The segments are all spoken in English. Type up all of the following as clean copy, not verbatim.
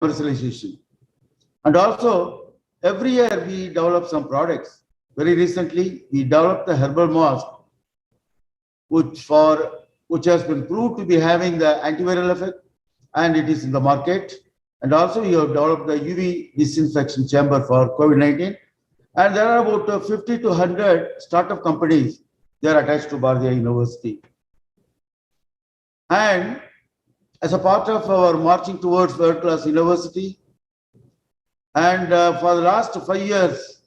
commercialization. And also, every year we develop some products. Very recently, we developed the herbal mask, which has been proved to be having the antiviral effect, and it is in the market. And also, we have developed the UV disinfection chamber for COVID-19. And there are about 50 to 100 startup companies. They are attached to Bharatiya University. And as a part of our marching towards world-class university, and for the last 5 years,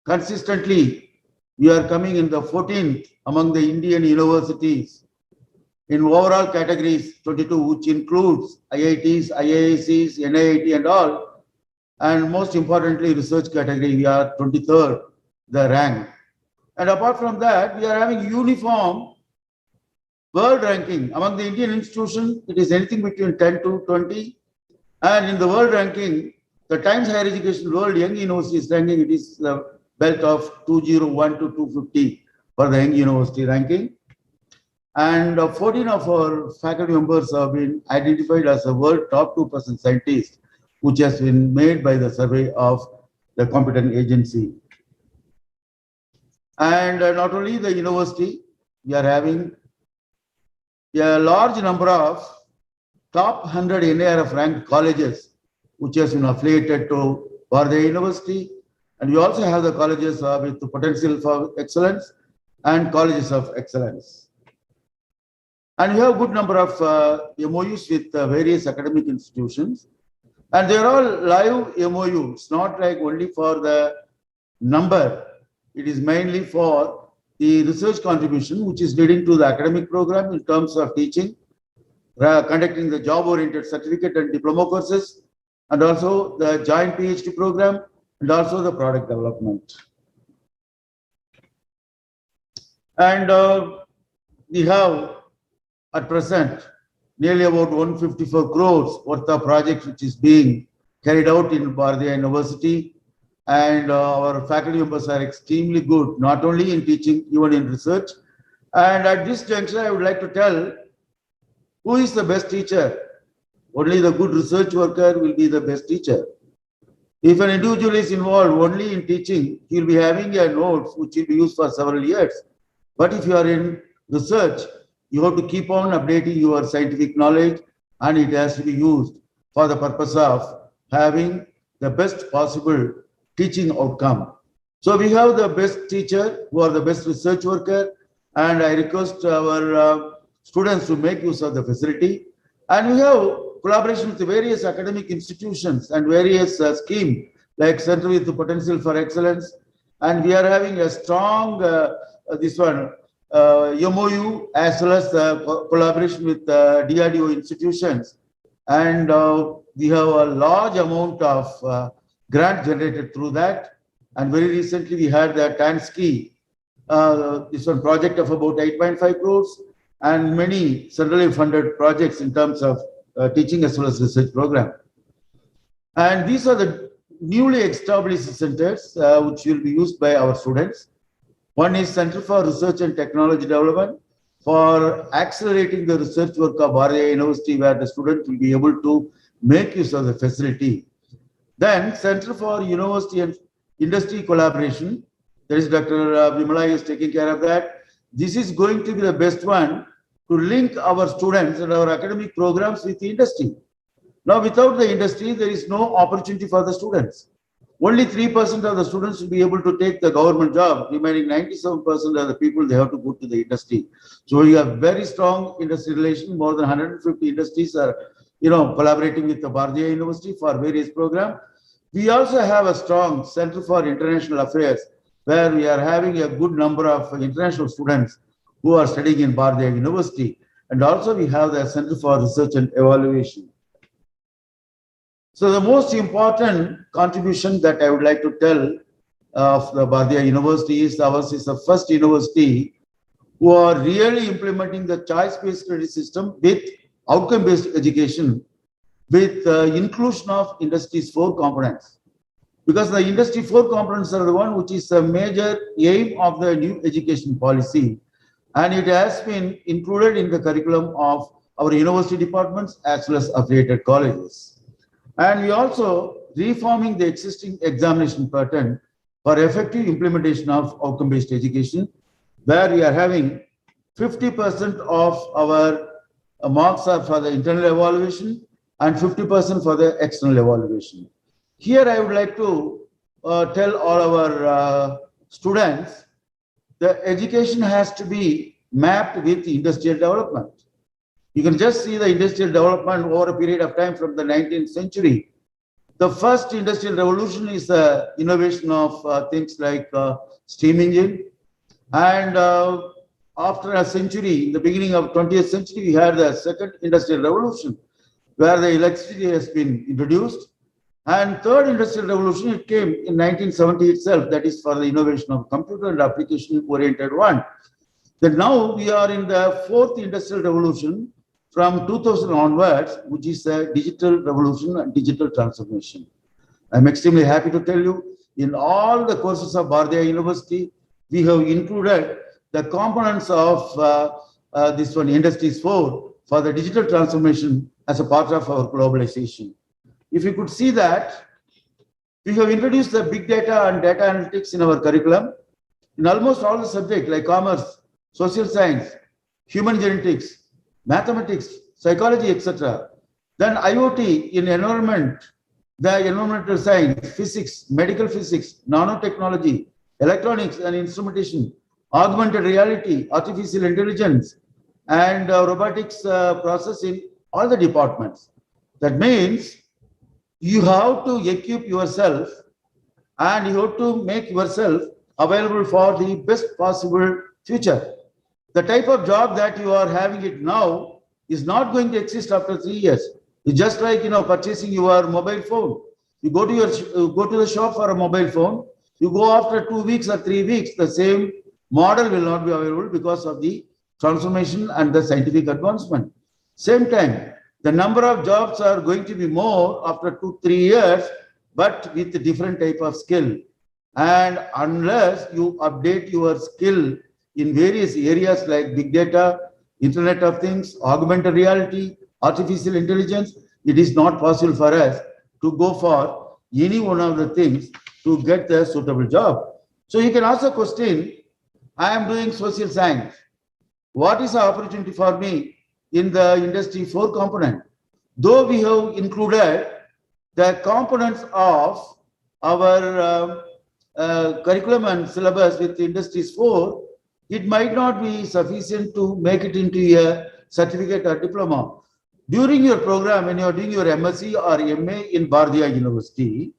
consistently, we are coming in the 14th among the Indian universities in overall categories 22, which includes IITs, IIScs, NIIT and all. And most importantly, research category, we are 23rd, the rank. And apart from that, we are having uniform world ranking. Among the Indian institutions, it is anything between 10 to 20. And in the world ranking, the Times Higher Education World Young Universities ranking, it is the belt of 201 to 250 for the Young University ranking. And 14 of our faculty members have been identified as the world top 2% scientists, which has been made by the survey of the competent agency. And not only the university, we are having a large number of top 100 NIRF ranked colleges, which has been affiliated to Bharatiya University. And we also have the colleges with the potential for excellence and colleges of excellence. And we have a good number of MOUs with various academic institutions. And they're all live MOUs, not like only for the number. It is mainly for the research contribution, which is leading to the academic program in terms of teaching, conducting the job-oriented certificate and diploma courses, and also the joint PhD program, and also the product development. And we have at present nearly about 154 crores worth of projects which is being carried out in Bharatiya University. And our faculty members are extremely good, not only in teaching, even in research. And at this juncture, I would like to tell who is the best teacher. Only the good research worker will be the best teacher. If an individual is involved only in teaching, he will be having a notes which will be used for several years. But if you are in research, you have to keep on updating your scientific knowledge, and it has to be used for the purpose of having the best possible teaching outcome. So we have the best teacher who are the best research worker, and I request our students to make use of the facility. And we have collaboration with various academic institutions and various schemes like Center with the Potential for Excellence. And we are having a strong MOU as well as collaboration with DRDO institutions. And we have a large amount of grant generated through that. And very recently we had the TANSKI, this one project of about 8.5 crores and many centrally funded projects in terms of teaching as well as research program. And these are the newly established centers which will be used by our students. One is Center for Research and Technology Development for accelerating the research work of Bharatiya University, where the students will be able to make use of the facility. Then Center for University and Industry Collaboration, there is Dr. Vimala is taking care of that. This is going to be the best one to link our students and our academic programs with the industry. Now, without the industry, there is no opportunity for the students. Only 3% of the students will be able to take the government job. Remaining 97% of the people, they have to go to the industry. So we have very strong industry relation. More than 150 industries are, collaborating with the Bharatiya University for various programs. We also have a strong Center for International Affairs, where we are having a good number of international students who are studying in Bharatiya University. And also we have the Center for Research and Evaluation. So the most important contribution that I would like to tell of the Bharatiya University is ours is the first university who are really implementing the choice-based credit system with outcome-based education with inclusion of industry's 4 components. Because the industry 4 components are the one which is a major aim of the new education policy. And it has been included in the curriculum of our university departments as well as affiliated colleges. And we also reforming the existing examination pattern for effective implementation of outcome-based education, where we are having 50% of our marks are for the internal evaluation and 50% for the external evaluation. Here I would like to tell all our students, the education has to be mapped with industrial development. You can just see the industrial development over a period of time from the 19th century. The first industrial revolution is the innovation of things like steam engine. And after a century, in the beginning of 20th century, we had the second industrial revolution, where the electricity has been introduced. And third industrial revolution, it came in 1970 itself, that is for the innovation of computer and application-oriented one. Then now we are in the fourth industrial revolution from 2000 onwards, which is the digital revolution and digital transformation. I'm extremely happy to tell you, in all the courses of Bharatiya University, we have included the components of this one, Industries 4, for the digital transformation as a part of our globalization. If you could see that, we have introduced the big data and data analytics in our curriculum in almost all the subjects like commerce, social science, human genetics, mathematics, psychology, etc. Then IoT in environment, the environmental science, physics, medical physics, nanotechnology, electronics and instrumentation, augmented reality, artificial intelligence, and robotics processing, all the departments. That means you have to equip yourself and you have to make yourself available for the best possible future. The type of job that you are having it now is not going to exist after 3 years. It's just like, purchasing your mobile phone. You go to the shop for a mobile phone. You go after 2 weeks or 3 weeks, the same model will not be available because of the transformation and the scientific advancement. Same time, the number of jobs are going to be more after 2-3 years, but with a different type of skill. And unless you update your skill in various areas like big data, Internet of Things, augmented reality, artificial intelligence, it is not possible for us to go for any one of the things to get the suitable job. So you can ask a question, I am doing social science. What is the opportunity for me in the Industry 4 component? Though we have included the components of our curriculum and syllabus with Industries 4, it might not be sufficient to make it into a certificate or diploma. During your program, when you are doing your MSc or MA in Bharatiya University,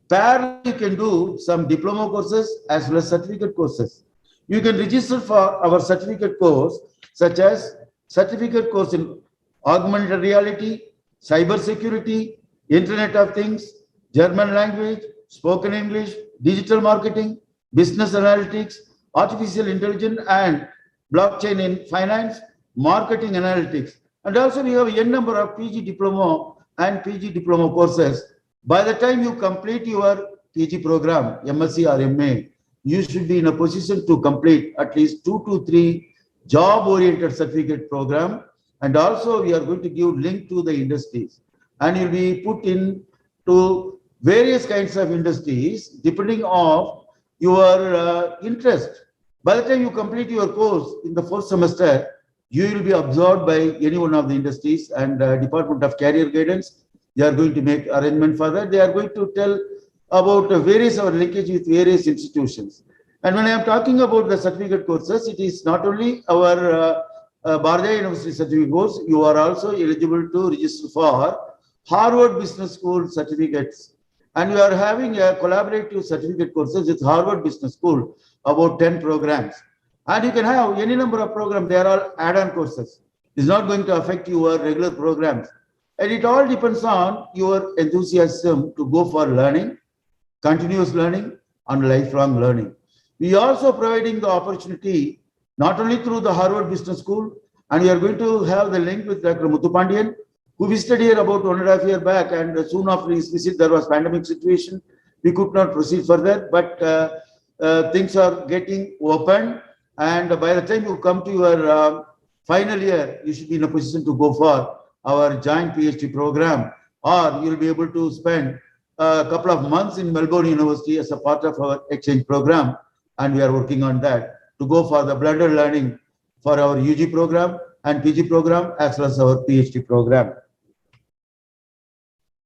parallel you can do some diploma courses as well as certificate courses. You can register for our certificate course, such as certificate course in augmented reality, cyber security, Internet of Things, German language, spoken English, digital marketing, business analytics, artificial intelligence and blockchain in finance, marketing analytics. And also we have a number of PG diploma and PG diploma courses. By the time you complete your PG program, MSc or MA, you should be in a position to complete at least 2 to 3 job-oriented certificate program. And also we are going to give link to the industries. And you'll be put in to various kinds of industries depending on your interest. By the time you complete your course in the 4th semester, you will be absorbed by any one of the industries, and Department of Career Guidance, they are going to make arrangement for that. They are going to tell about various our linkage with various institutions. And when I am talking about the certificate courses, it is not only our Bharatiya University certificate course, you are also eligible to register for Harvard Business School certificates. And we are having a collaborative certificate courses with Harvard Business School, about 10 programs. And you can have any number of programs, they are all add-on courses. It's not going to affect your regular programs. And it all depends on your enthusiasm to go for learning, continuous learning, and lifelong learning. We are also providing the opportunity, not only through the Harvard Business School, and we are going to have the link with Dr. Muthupandian, who visited here about 1.5 years back, and soon after his visit, there was pandemic situation. We could not proceed further, but things are getting open. And by the time you come to your final year, you should be in a position to go for our joint PhD program or you'll be able to spend a couple of months in Melbourne University as a part of our exchange program, and we are working on that to go for the blended learning for our UG program and PG program as well as our PhD program.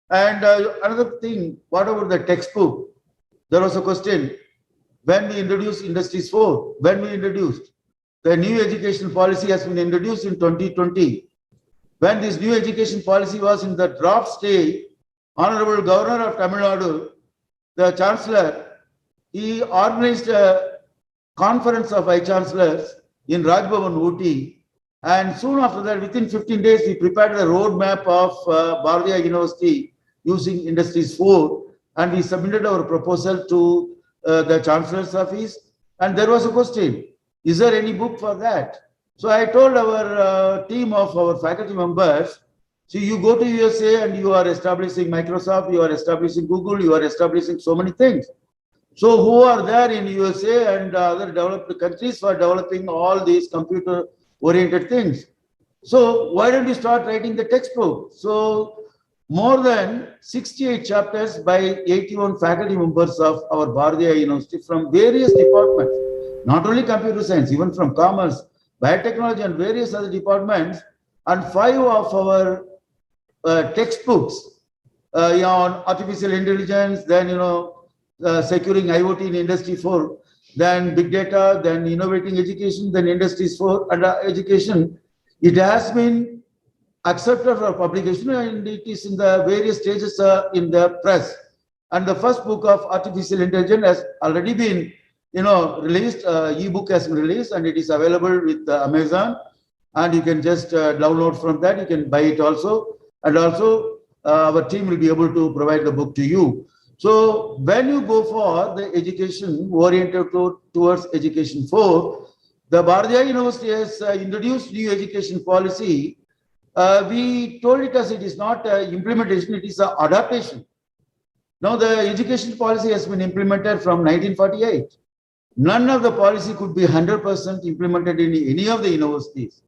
And another thing, what about the textbook? There was a question when we introduced Industries 4, when we introduced the new education policy has been introduced in 2020. When this new education policy was in the draft stage, Honorable Governor of Tamil Nadu, the Chancellor, he organized a conference of Vice Chancellors in Raj Bhavan, Ooty, and soon after that, within 15 days, we prepared a roadmap of Bharatiya University using Industries 4, and we submitted our proposal to the Chancellor's office, and there was a question, is there any book for that? So I told our team of our faculty members, see, you go to USA and you are establishing Microsoft, you are establishing Google, you are establishing so many things. So who are there in USA and other developed countries for developing all these computer-oriented things? So why don't you start writing the textbook? So more than 68 chapters by 81 faculty members of our Bharatiya University from various departments, not only computer science, even from commerce, biotechnology and various other departments, and 5 of our textbooks on artificial intelligence, then securing IoT in Industry 4, then big data, then innovating education, then Industries 4 and education. It has been accepted for publication and it is in the various stages in the press. And the first book of artificial intelligence has already been released, ebook has been released and it is available with Amazon, and you can just download from that, you can buy it also, and also our team will be able to provide the book to you. So when you go for the education oriented towards Education 4, the Bharatiya University has introduced new education policy. We told it as it is not implementation, it is an adaptation. Now the education policy has been implemented from 1948. None of the policy could be 100% implemented in any of the universities.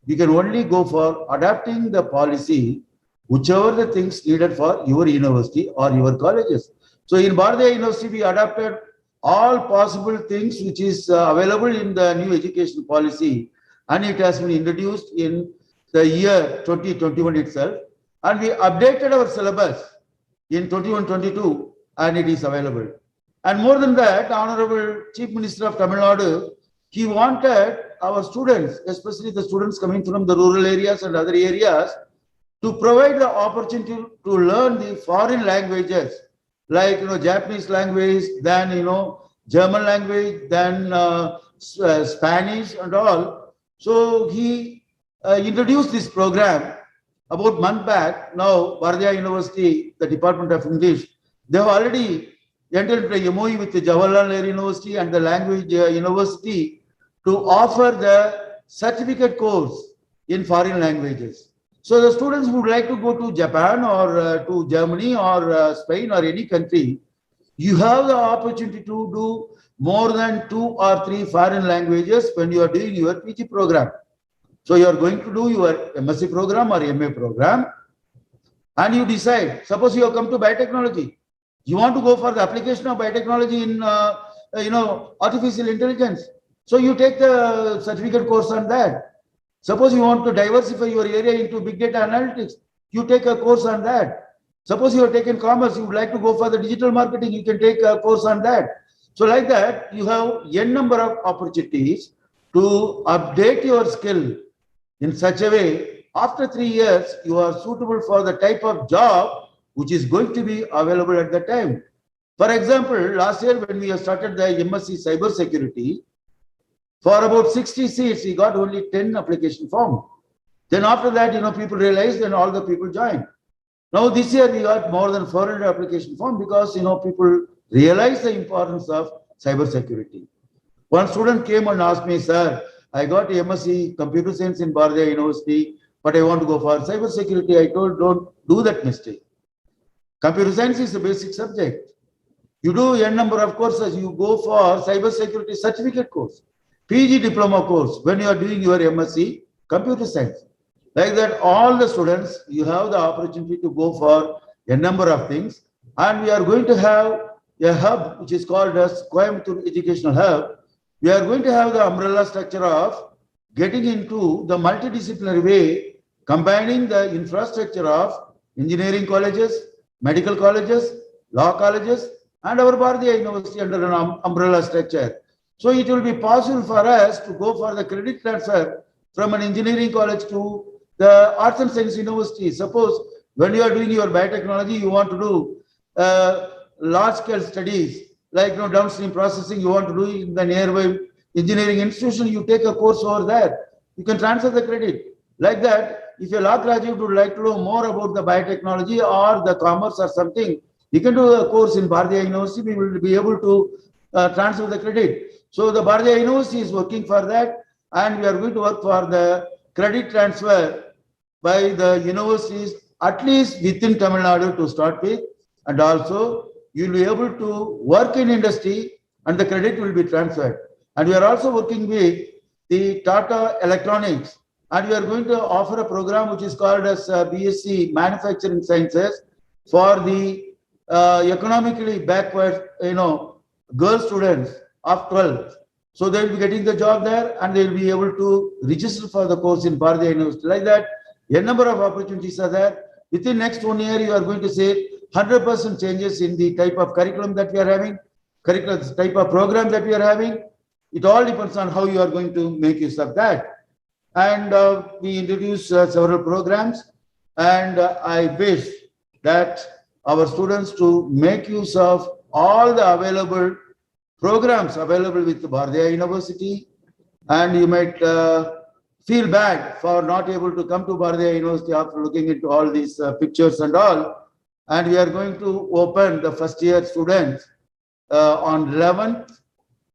You can only go for adapting the policy, whichever the things needed for your university or your colleges. So in Bharatiya University, we adapted all possible things which is available in the new education policy, and it has been introduced in the year 2021 itself, and we updated our syllabus in 21-22, and it is available. And more than that, Honorable Chief Minister of Tamil Nadu, he wanted our students, especially the students coming from the rural areas and other areas, to provide the opportunity to learn the foreign languages, like Japanese language, then German language, then Spanish and all. So he introduced this program about a month back. Now Bharatiya University, the Department of English, they have already entered into a MOU with the Jawaharlal Nehru University and the Language University to offer the certificate course in foreign languages. So the students who would like to go to Japan or to Germany or Spain or any country, you have the opportunity to do more than 2 or 3 foreign languages when you are doing your PG program. So you are going to do your MSc program or MA program, and you decide, suppose you have come to biotechnology, you want to go for the application of biotechnology in artificial intelligence. So you take the certificate course on that. Suppose you want to diversify your area into big data analytics, you take a course on that. Suppose you have taken commerce, you would like to go for the digital marketing, you can take a course on that. So like that, you have n number of opportunities to update your skill in such a way, after 3 years, you are suitable for the type of job which is going to be available at the time. For example, last year when we have started the MSc Cyber Security, for about 60 seats, we got only 10 application form. Then after that, people realized and all the people joined. Now this year we got more than 400 application form because, people realize the importance of cyber security. One student came and asked me, sir, I got MSc Computer Science in Bharatiya University, but I want to go for cyber security. I told, don't do that mistake. Computer science is a basic subject. You do n number of courses, you go for cyber security certificate course, PG diploma course when you are doing your MSc Computer Science. Like that, all the students, you have the opportunity to go for a number of things. And we are going to have a hub, which is called as Coimbatore Educational Hub. We are going to have the umbrella structure of getting into the multidisciplinary way, combining the infrastructure of engineering colleges, medical colleges, law colleges, and our Bharatiya University under an umbrella structure. So it will be possible for us to go for the credit transfer from an engineering college to the Arts and Science University. Suppose when you are doing your biotechnology, you want to do large scale studies like downstream processing, you want to do in the nearby engineering institution, you take a course over there. You can transfer the credit. Like that, if a law graduate would like to know more about the biotechnology or the commerce or something, you can do a course in Bharatiya University, we will be able to transfer the credit. So the Bharatiya University is working for that, and we are going to work for the credit transfer by the universities, at least within Tamil Nadu to start with, and also you will be able to work in industry and the credit will be transferred. And we are also working with the Tata Electronics, and we are going to offer a program which is called as BSc Manufacturing Sciences for the economically backward, girl students of 12th. So they will be getting the job there and they will be able to register for the course in Bharatiya University. Like that, a number of opportunities are there. Within next 1 year, you are going to see 100% changes in the type of curriculum that we are having, type of program that we are having. It all depends on how you are going to make use of that. And we introduce several programs, and I wish that our students to make use of all the available programs available with Bharatiya University. And you might feel bad for not able to come to Bharatiya University after looking into all these pictures and all. And we are going to open the first year students on 11th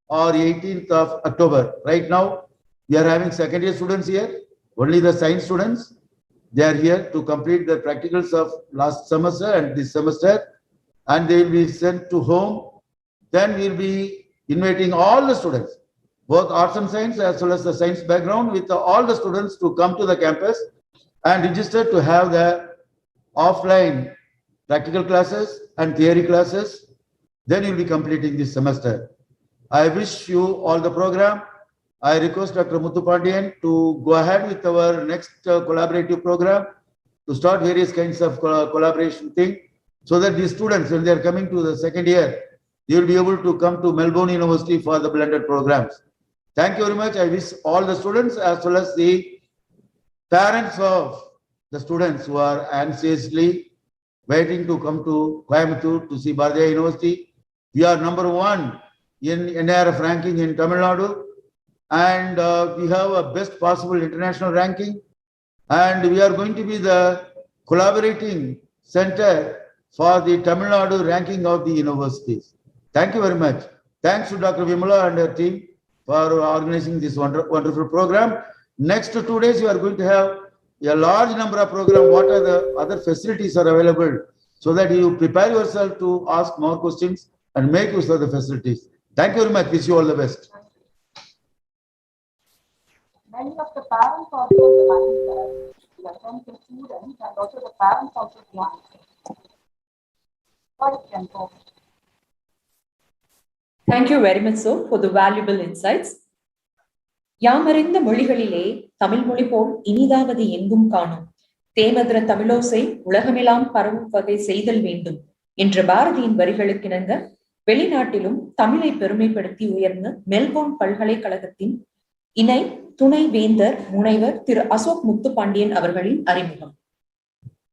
or 18th of October. Right now, we are having second year students here, only the science students. They are here to complete the practicals of last semester and this semester, and they will be sent to home. Then we will be inviting all the students, both arts and science as well as the science background, with all the students to come to the campus and register to have the offline practical classes and theory classes. Then you will be completing this semester. I wish you all the program. I request Dr. Muthupandian to go ahead with our next collaborative program to start various kinds of collaboration thing, so that the students, when they are coming to the second year, they will be able to come to Melbourne University for the blended programs. Thank you very much. I wish all the students as well as the parents of the students who are anxiously waiting to come to Coimbatore to see Bharatiya University. We are number 1 in NIRF ranking in Tamil Nadu. And we have a best possible international ranking, and we are going to be the collaborating center for the Tamil Nadu ranking of the universities. Thank you very much. Thanks to Dr. Vimala and her team for organizing this wonderful program. Next 2 days, you are going to have a large number of programs. What are the other facilities are available, so that you prepare yourself to ask more questions and make use of the facilities. Thank you very much. Wish you all the best. Many of the parents also attend to students, and also the parents also join. Thank you very much, sir, for the valuable insights. யாமறிந்த மொழிகளிலே தமிழ் மொழி போல் இனிதாவது எங்கும் காணும் தேமதுர தமிழோசை உலகமெல்லாம் பரவும் வகை செய்தல் வேண்டும் என்ற பாரதியின் வரிகளுக்கிணங்க வெளிநாட்டிலும் தமிழை பெருமைப்படுத்தி உயர்ந்த மெல்போர்ன் பல்கலைக்கழகத்தின் இணை துணை வேந்தர் முனைவர் திரு அசோக் முத்துப்பாண்டியன் அவர்களின் அறிமுகம்.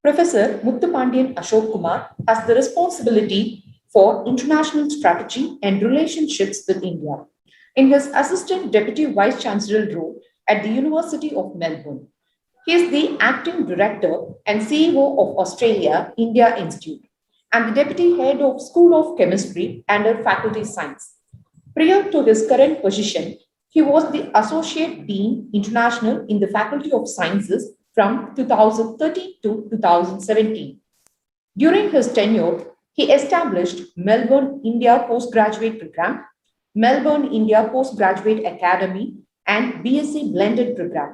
Professor Muthupandian Ashok Kumar has the responsibility for international strategy and relationships with India in his Assistant Deputy Vice Chancellor role at the University of Melbourne. He is the Acting Director and CEO of Australia India Institute and the Deputy Head of School of Chemistry under Faculty Science. Prior to his current position, he was the Associate Dean International in the Faculty of Sciences from 2013 to 2017. During his tenure, he established Melbourne India Postgraduate Program, Melbourne India Postgraduate Academy, and BSc Blended Program.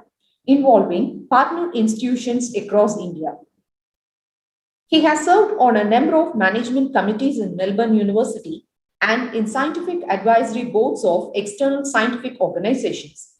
involving partner institutions across India. He has served on a number of management committees in Melbourne University and in scientific advisory boards of external scientific organizations.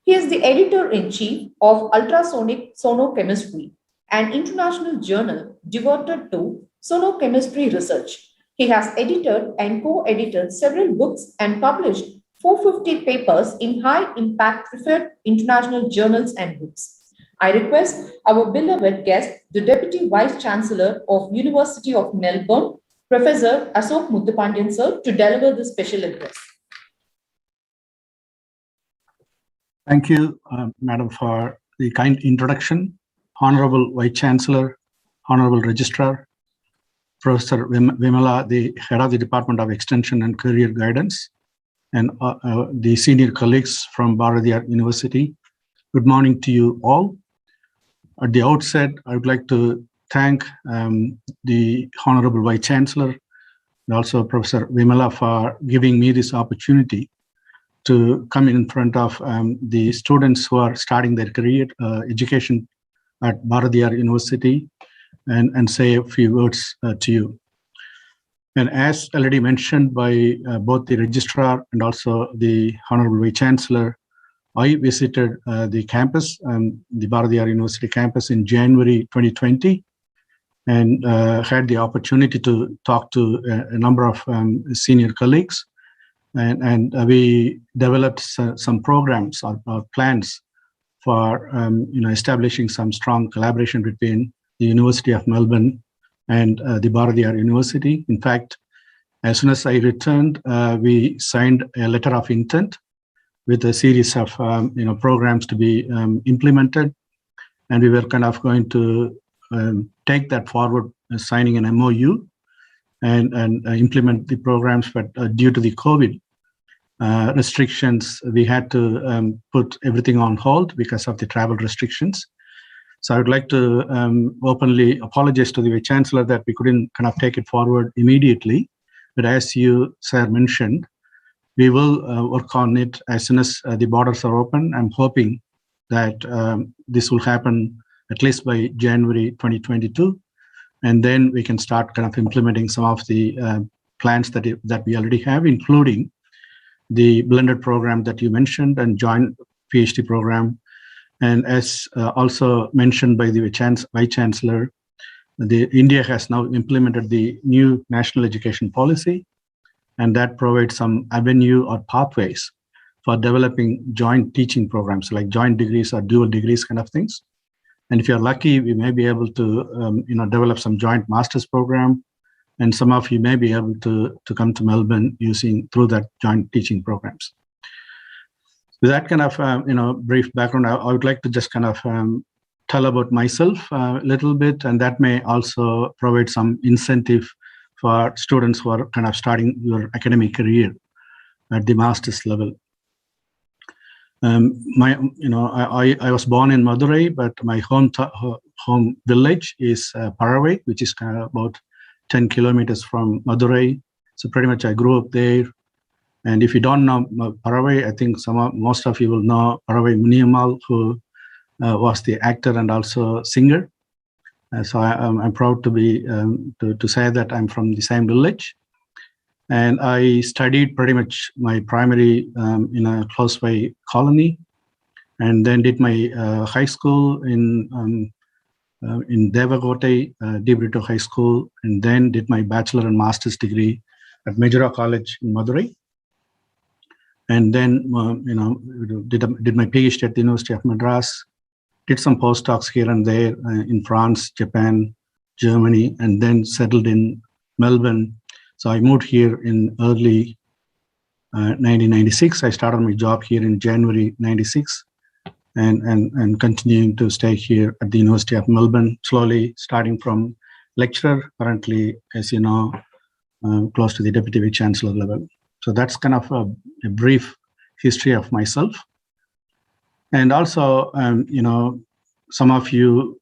He is the editor-in-chief of Ultrasonic Sonochemistry, an international journal devoted to sonochemistry research. He has edited and co-edited several books and published 450 papers in high-impact preferred international journals and books. I request our beloved guest, the Deputy Vice Chancellor of University of Melbourne, Professor Ashok Muthupandian sir, to deliver the special address. Thank you, Madam, for the kind introduction. Honorable Vice Chancellor, Honorable Registrar, Professor Vimala, the Head of the Department of Extension and Career Guidance, and the senior colleagues from Bharathiar University. Good morning to you all. At the outset, I would like to thank the Honorable Vice Chancellor and also Professor Vimala for giving me this opportunity to come in front of the students who are starting their career education at Bharathiar University and say a few words to you. And as already mentioned by both the registrar and also the Honorable Vice Chancellor, I visited the campus, the Bharathiar University campus in January 2020, and had the opportunity to talk to a number of senior colleagues. And we developed some programs or plans for establishing some strong collaboration between the University of Melbourne and the Bharathiar University. In fact, as soon as I returned, we signed a letter of intent with a series of programs to be implemented, and we were kind of going to take that forward, signing an MOU and implement the programs. But due to the COVID restrictions, we had to put everything on hold because of the travel restrictions. So I would like to openly apologize to the Vice Chancellor that we couldn't kind of take it forward immediately. But as you, sir, mentioned, we will work on it as soon as the borders are open. I'm hoping that this will happen at least by January 2022. And then we can start kind of implementing some of the plans that we already have, including the blended program that you mentioned and joint PhD program. And as also mentioned by the Vice Chancellor, India has now implemented the new national education policy, and that provides some avenue or pathways for developing joint teaching programs, like joint degrees or dual degrees kind of things. And if you're lucky, we may be able to develop some joint master's program, and some of you may be able to come to Melbourne through that joint teaching programs. With that kind of brief background, I would like to just kind of tell about myself a little bit, and that may also provide some incentive for students who are kind of starting your academic career at the master's level. I was born in Madurai, but my home village is Paravai, which is kind of about 10 kilometers from Madurai. So pretty much I grew up there. And if you don't know Paravai, I think most of you will know Paravai Muniammal, who was the actor and also singer. So I'm proud to be to say that I'm from the same village, and I studied pretty much my primary in a close by colony, and then did my high school in Devagote, Debrito High School, and then did my bachelor and master's degree at Majora College in Madurai, and then did my PhD at the University of Madras. Did some postdocs here and there in France, Japan, Germany, and then settled in Melbourne. So I moved here in early 1996. I started my job here in January 96, and continuing to stay here at the University of Melbourne, slowly starting from lecturer, currently, as you know, close to the Deputy Vice Chancellor level. So that's kind of a brief history of myself. And also, some of you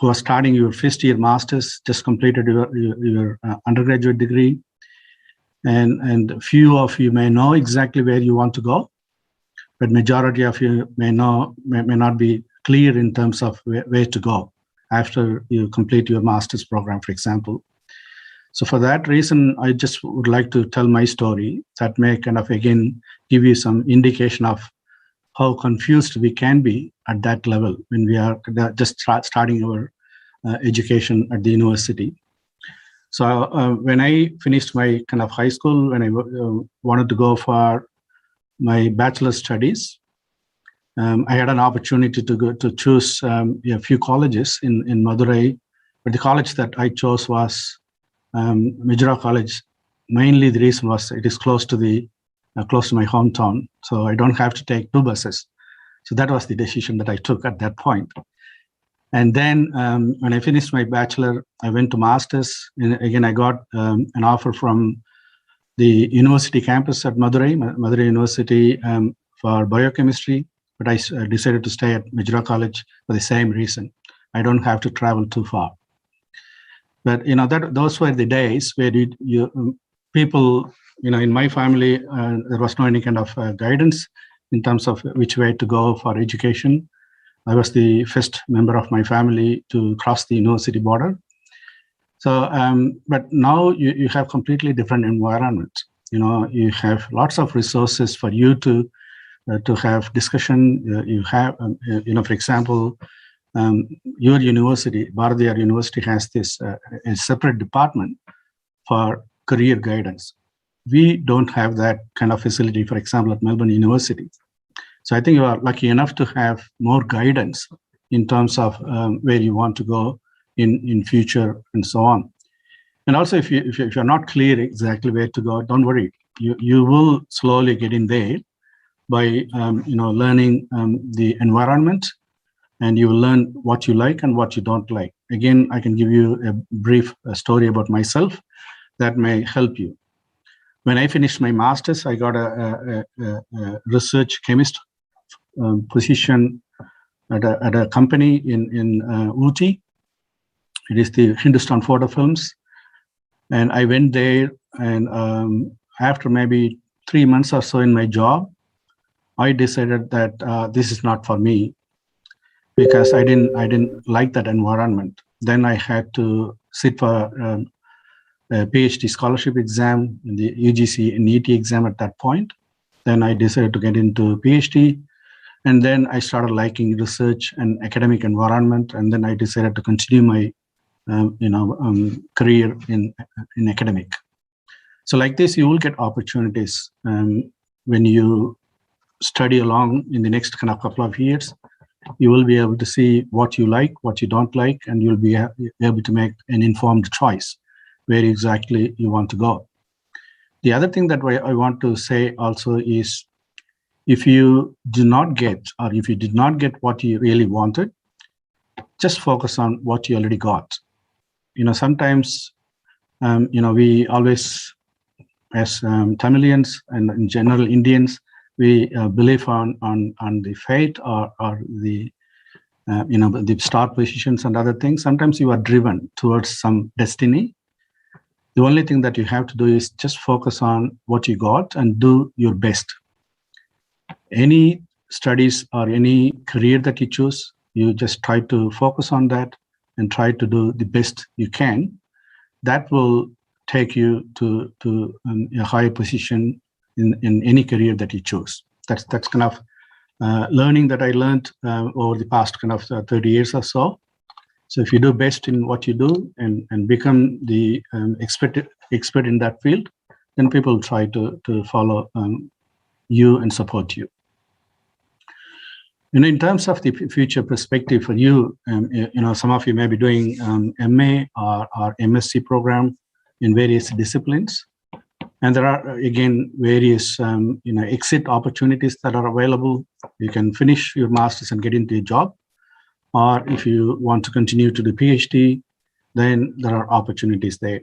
who are starting your first year master's just completed your undergraduate degree, and a few of you may know exactly where you want to go, but majority of you may not be clear in terms of where to go after you complete your master's program, for example. So for that reason, I just would like to tell my story that may kind of, again, give you some indication of how confused we can be at that level when we are just starting our education at the university. So when I finished my kind of high school, when I wanted to go for my bachelor's studies, I had an opportunity to go to choose a few colleges in Madurai, but the college that I chose was Mejura College. Mainly the reason was it is close to my hometown, so I don't have to take 2 buses. So that was the decision that I took at that point. And then when I finished my bachelor, I went to master's, and again I got an offer from the university campus at Madurai University for biochemistry, but I decided to stay at Mejura College for the same reason. I don't have to travel too far. But those were the days where people, in my family, there was no any kind of guidance in terms of which way to go for education. I was the first member of my family to cross the university border. So, but now you have completely different environment. You have lots of resources for you to have discussion. You have, for example, your university, Bharathiar University, has this a separate department for career guidance. We don't have that kind of facility, for example, at Melbourne University. So I think you are lucky enough to have more guidance in terms of where you want to go in future and so on. And also, if you're not clear exactly where to go, don't worry. You will slowly get in there by learning the environment, and you will learn what you like and what you don't like. Again, I can give you a brief story about myself that may help you. When I finished my master's, I got a research chemist position at a company in Ooty. It is the Hindustan Photo Films. And I went there, and after maybe 3 months or so in my job, I decided that this is not for me, because I didn't like that environment. Then I had to sit for a PhD scholarship exam, in the UGC and NEET exam at that point. Then I decided to get into PhD, and then I started liking research and academic environment, and then I decided to continue my career in academic. So like this, you will get opportunities when you study along in the next kind of couple of years. You will be able to see what you like, what you don't like, and you'll be able to make an informed choice where exactly you want to go. The other thing that I want to say also is, if you do not get, or if you did not get what you really wanted, just focus on what you already got. Sometimes, we always, as Tamilians and in general Indians, we believe on the fate or the the star positions and other things. Sometimes you are driven towards some destiny. The only thing that you have to do is just focus on what you got and do your best. Any studies or any career that you choose, you just try to focus on that and try to do the best you can. That will take you to a higher position in any career that you choose. That's kind of learning that I learned over the past kind of 30 years or so. So if you do best in what you do and become the expert in that field, then people try to follow you and support you. And in terms of the future perspective for you, some of you may be doing MA or MSc program in various disciplines. And there are, again, various exit opportunities that are available. You can finish your master's and get into a job. Or if you want to continue to do PhD, then there are opportunities there.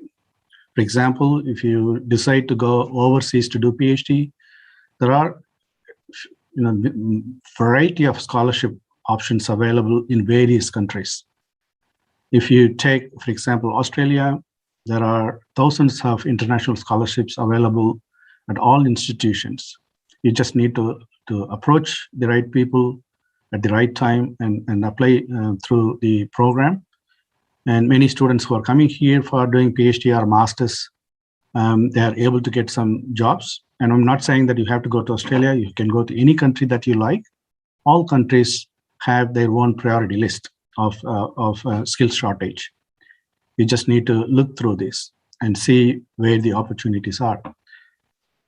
For example, if you decide to go overseas to do PhD, there are variety of scholarship options available in various countries. If you take, for example, Australia, there are thousands of international scholarships available at all institutions. You just need to approach the right people at the right time and apply through the program. And many students who are coming here for doing PhD or masters, they are able to get some jobs. And I'm not saying that you have to go to Australia. You can go to any country that you like. All countries have their own priority list of skills shortage. You just need to look through this and see where the opportunities are.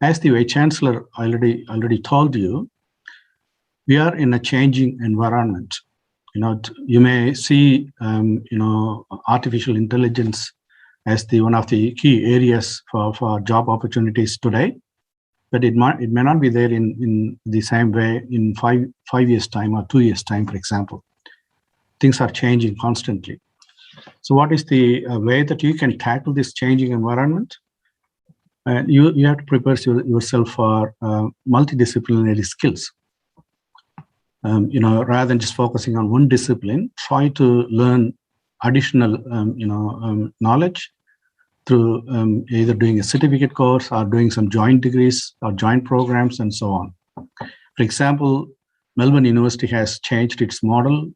As the Vice Chancellor already told you, we are in a changing environment. You may see, artificial intelligence as one of the key areas for job opportunities today, but it may not be there in the same way in five years' time or 2 years' time, for example. Things are changing constantly. So what is the way that you can tackle this changing environment? You have to prepare yourself for multidisciplinary skills. Rather than just focusing on one discipline, try to learn additional, knowledge through either doing a certificate course or doing some joint degrees or joint programs and so on. For example, Melbourne University has changed its model.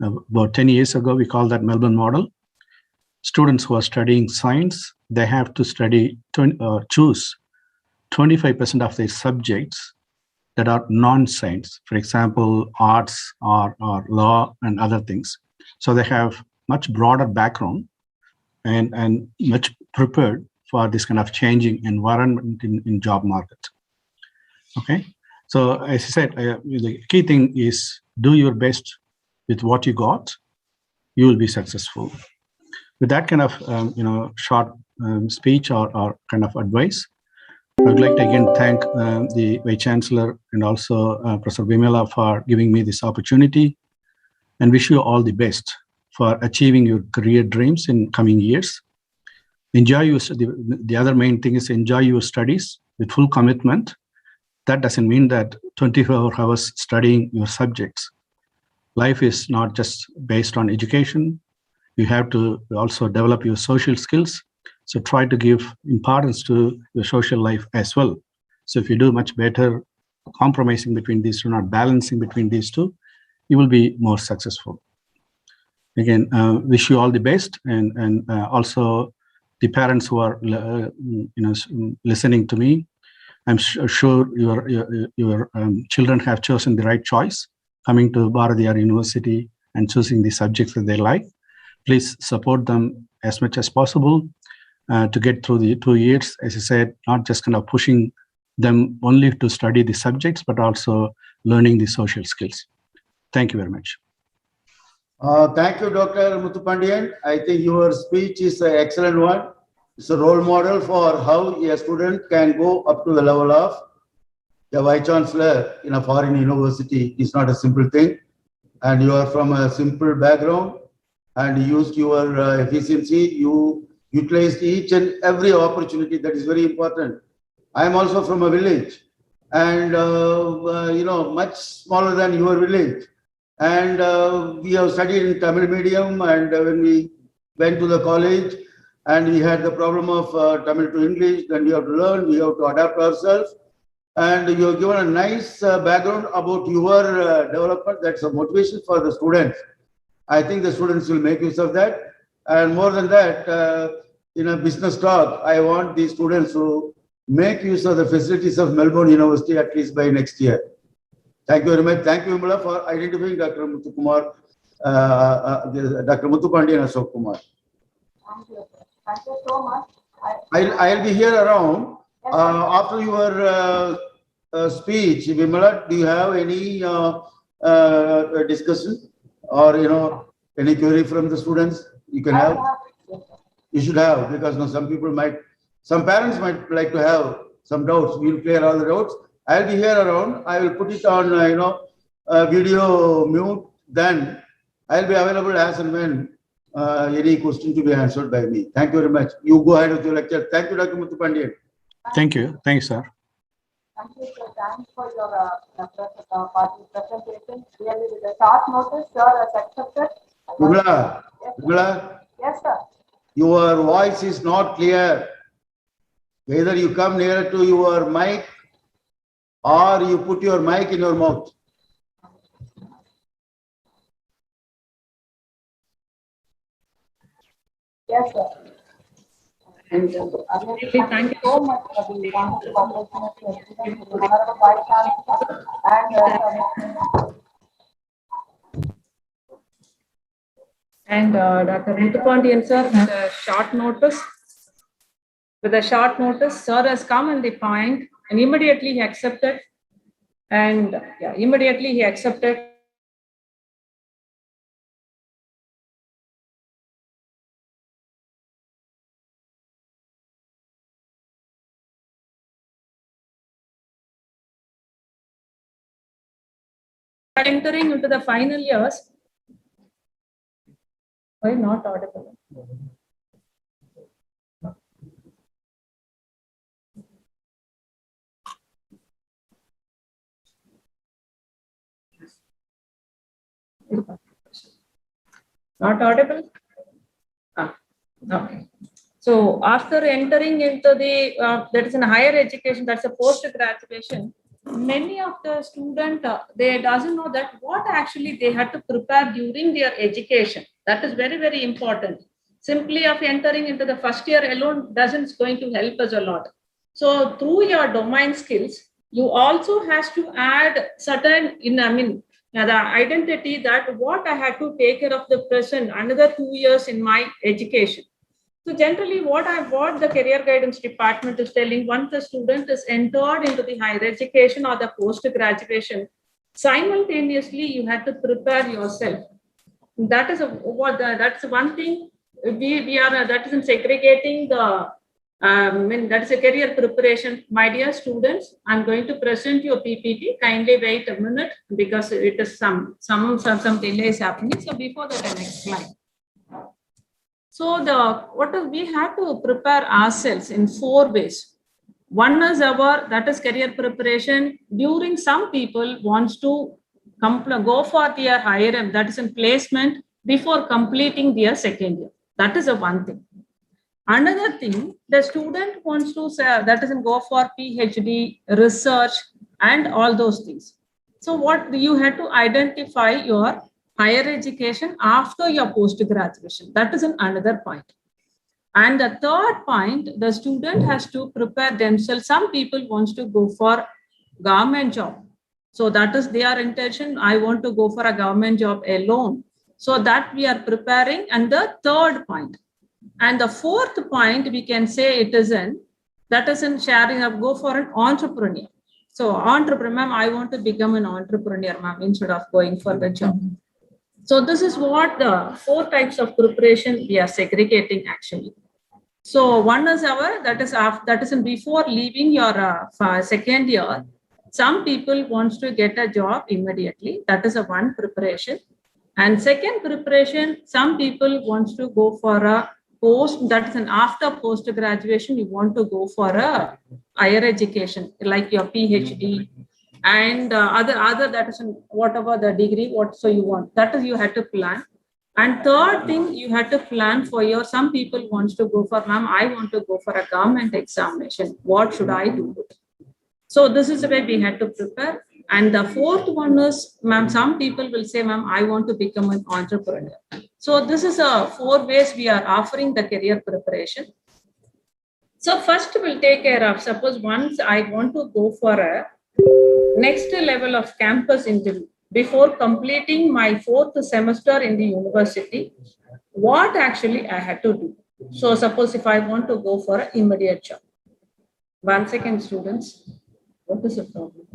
About 10 years ago, we call that Melbourne model. Students who are studying science, they have to choose 25% of their subjects that are non-science, for example, arts or law and other things. So they have much broader background and much prepared for this kind of changing environment in job market. Okay, so as I said, the key thing is do your best with what you got, you will be successful. With that kind of short speech or kind of advice, I would like to again thank the Vice Chancellor and also Professor Vimala for giving me this opportunity, and wish you all the best for achieving your career dreams in coming years. The other main thing is enjoy your studies with full commitment. That doesn't mean that 24 hours studying your subjects. Life is not just based on education. You have to also develop your social skills. So try to give importance to your social life as well. So if you do much better compromising between these two, not balancing between these two, you will be more successful. Again, wish you all the best, and also the parents who are listening to me. I'm sure your children have chosen the right choice, coming to Bharathiar University and choosing the subjects that they like. Please support them as much as possible to get through the 2 years. As I said, not just kind of pushing them only to study the subjects, but also learning the social skills. Thank you very much. Thank you, Dr. Muthupandian. I think your speech is an excellent one. It's a role model for how a student can go up to the level of a Vice Chancellor in a foreign university. It's not a simple thing. And you are from a simple background and used your efficiency. You utilized each and every opportunity. That is very important. I am also from a village and, much smaller than your village. And we have studied in Tamil medium, and when we went to the college and we had the problem of Tamil to English, then we have to learn, we have to adapt ourselves. And you have given a nice background about your development. That's a motivation for the students. I think the students will make use of that. And more than that, in a business talk, I want the students to make use of the facilities of Melbourne University at least by next year. Thank you very much. Thank you, Vimala, for identifying Dr. Muthukumar, Dr. Muthupandian Ashok Kumar. Thank you. Thank you so much. I'll be here around after your speech. Vimala, do you have any discussion or any query from the students? You can have. You should have, because some parents might like to have some doubts. We'll clear all the doubts. I'll be here around. I will put it on, video mute. Then I'll be available as and when any question to be answered by me. Thank you very much. You go ahead with your lecture. Thank you, Dr. Muthupandian. Thank you. Thanks, sir. Thank you, sir. Thanks for your presentation. Really, with a short notice, sir has accepted. Vimala, Yes, sir. your voice is not clear. Either you come nearer to your mic or you put your mic in your mouth. Yes, sir. And Really, really thank you so much for the wonderful opportunity and given to the Honorable Vice Chancellor and Dr. Muthupandian sir, with a short notice, sir has come in the point and immediately he accepted. And immediately he accepted. Entering into the final years. Why not audible? Not audible? Okay. So after entering into the, that is in higher education, that's a post-graduation, many of the students, they doesn't know that what actually they had to prepare during their education. That is very, very important. Simply of entering into the first year alone doesn't going to help us a lot. So through your domain skills, you also has to add certain, the identity that what I had to take care of the present, another 2 years in my education. So generally what the career guidance department is telling, once the student is entered into the higher education or the post-graduation, simultaneously you have to prepare yourself. That is that's one thing we are, that is in segregating the, that is a career preparation. My dear students, I'm going to present your PPT. Kindly wait a minute because it is some delay is happening. So before that, next slide. So we have to prepare ourselves in 4 ways. One is that is career preparation. During some people wants to go for their higher M, that is in placement before completing their second year. That is one thing. Another thing, the student wants to that is in go for PhD, research, and all those things. So what you have to identify your higher education after your post-graduation. That is another point. And the third point, the student has to prepare themselves. Some people wants to go for government job. So that is their intention. I want to go for a government job alone. So that we are preparing. And the third point. And the fourth point, we can say it is that is in sharing up, go for an entrepreneur. So entrepreneur, ma'am, I want to become an entrepreneur, ma'am, instead of going for the job. So this is what the 4 types of preparation we are segregating actually. So one is that is in before leaving your second year. Some people wants to get a job immediately. That is one preparation. And second preparation, some people wants to go for a post, that is an after post graduation, you want to go for a higher education like your PhD and other that is whatever the degree so you want, that is you have to plan. And third thing, you have to plan for your, some people wants to go for, ma'am, I want to go for a government examination, what should I do? So this is the way we had to prepare. And the fourth one is, ma'am, some people will say, ma'am, I want to become an entrepreneur. So this is 4 ways we are offering the career preparation. So first we'll take care of, suppose once I want to go for a next level of campus interview before completing my 4th semester in the university, what actually I had to do. So suppose if I want to go for an immediate job. 1 second, students. What is the problem?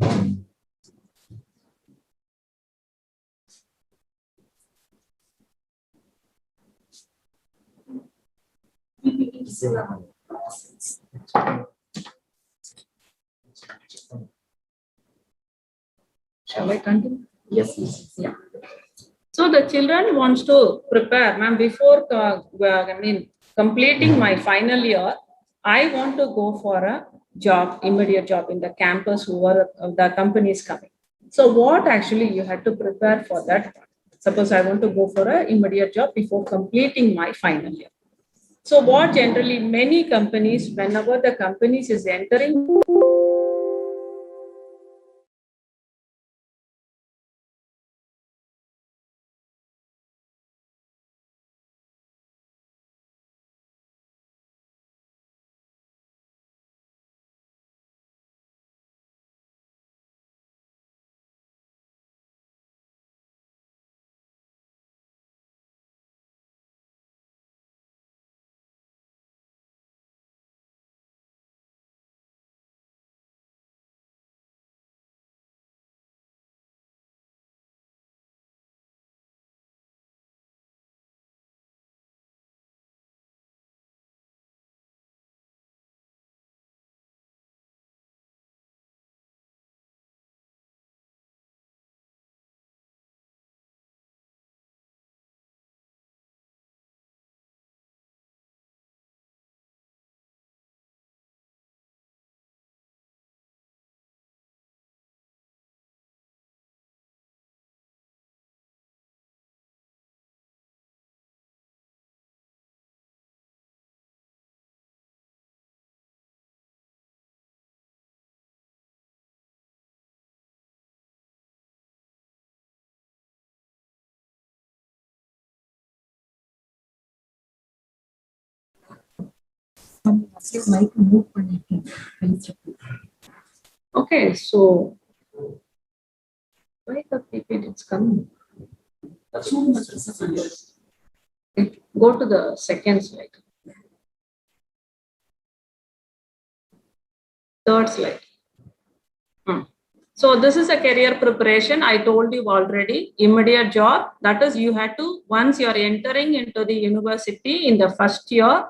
Shall I continue? Yes. Yeah. So the children wants to prepare, ma'am, before completing my final year, I want to go for a job, immediate job in the campus where the company is coming. So what actually you have to prepare for that? Suppose I want to go for an immediate job before completing my final year. So what generally many companies, whenever the companies is entering Okay, so why the PPT is coming? Go to the second slide. Third slide. So this is a career preparation. I told you already, immediate job. That is, you had to, once you're entering into the university in the first year,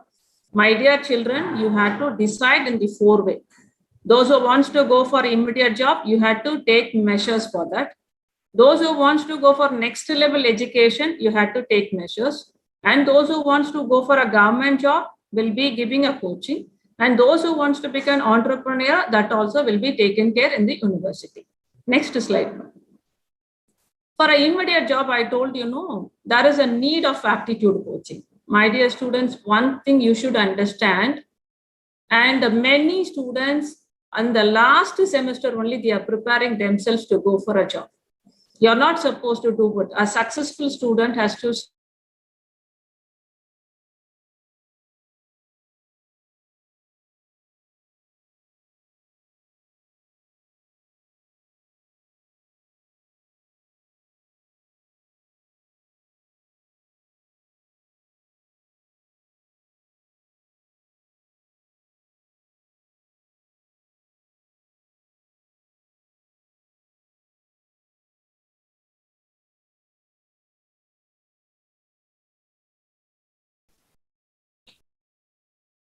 my dear children, you had to decide in the 4-way. Those who wants to go for immediate job, you had to take measures for that. Those who wants to go for next level education, you had to take measures. And those who wants to go for a government job will be giving a coaching. And those who wants to become an entrepreneur, that also will be taken care in the university. Next slide. For an immediate job, I told you, no, there is a need of aptitude coaching. My dear students, one thing you should understand, and many students in the last semester only, they are preparing themselves to go for a job. You're not supposed to do it. A successful student has to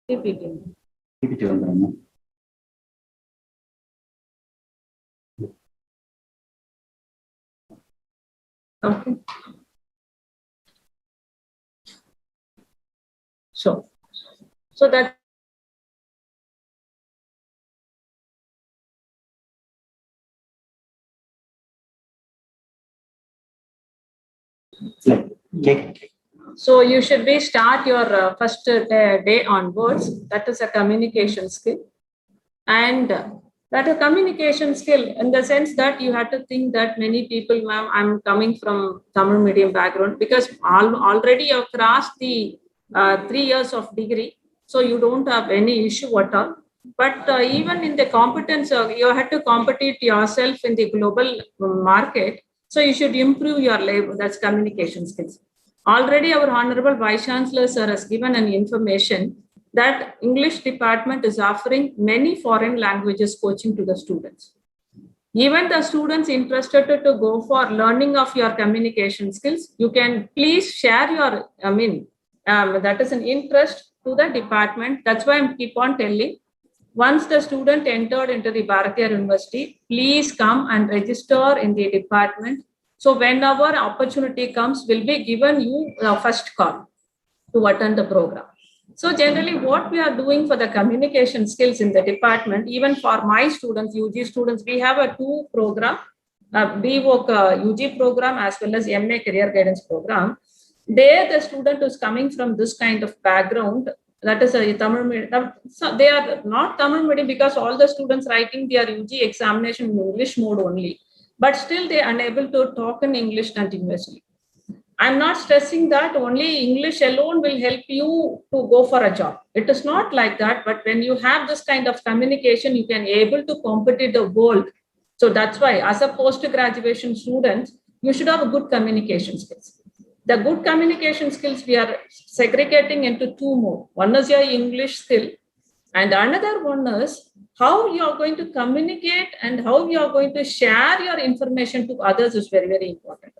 PPT வந்துருங்க. Okay. So that so you should be start your first day onwards. That is a communication skill, and that a communication skill in the sense that you have to think that many people, ma'am, I'm coming from Tamil medium background, because already you've crossed the 3 years of degree, so you don't have any issue at all. But even in the competence, you have to compete yourself in the global market. So you should improve your label. That's communication skills. Already our Honorable Vice Chancellor Sir has given an information that English department is offering many foreign languages coaching to the students. Even the students interested to go for learning of your communication skills, you can please share your, that is an interest to the department. That's why I keep on telling. Once the student entered into the Bharatiya University, please come and register in the department. So whenever opportunity comes, will be given you first call to attend the program. So generally what we are doing for the communication skills in the department, even for my students, UG students, we have a 2 program, BVOC UG program as well as MA Career Guidance program. There the student is coming from this kind of background, that is a Tamil medium. So they are not Tamil medium because all the students writing their UG examination in English mode only, but still they are unable to talk in English continuously. I'm not stressing that only English alone will help you to go for a job. It is not like that, but when you have this kind of communication, you can able to compete the world. So that's why as a post-graduation student, you should have a good communication skills. The good communication skills we are segregating into 2 more. One is your English skill, and another one is how you are going to communicate and how you are going to share your information to others is very, very important.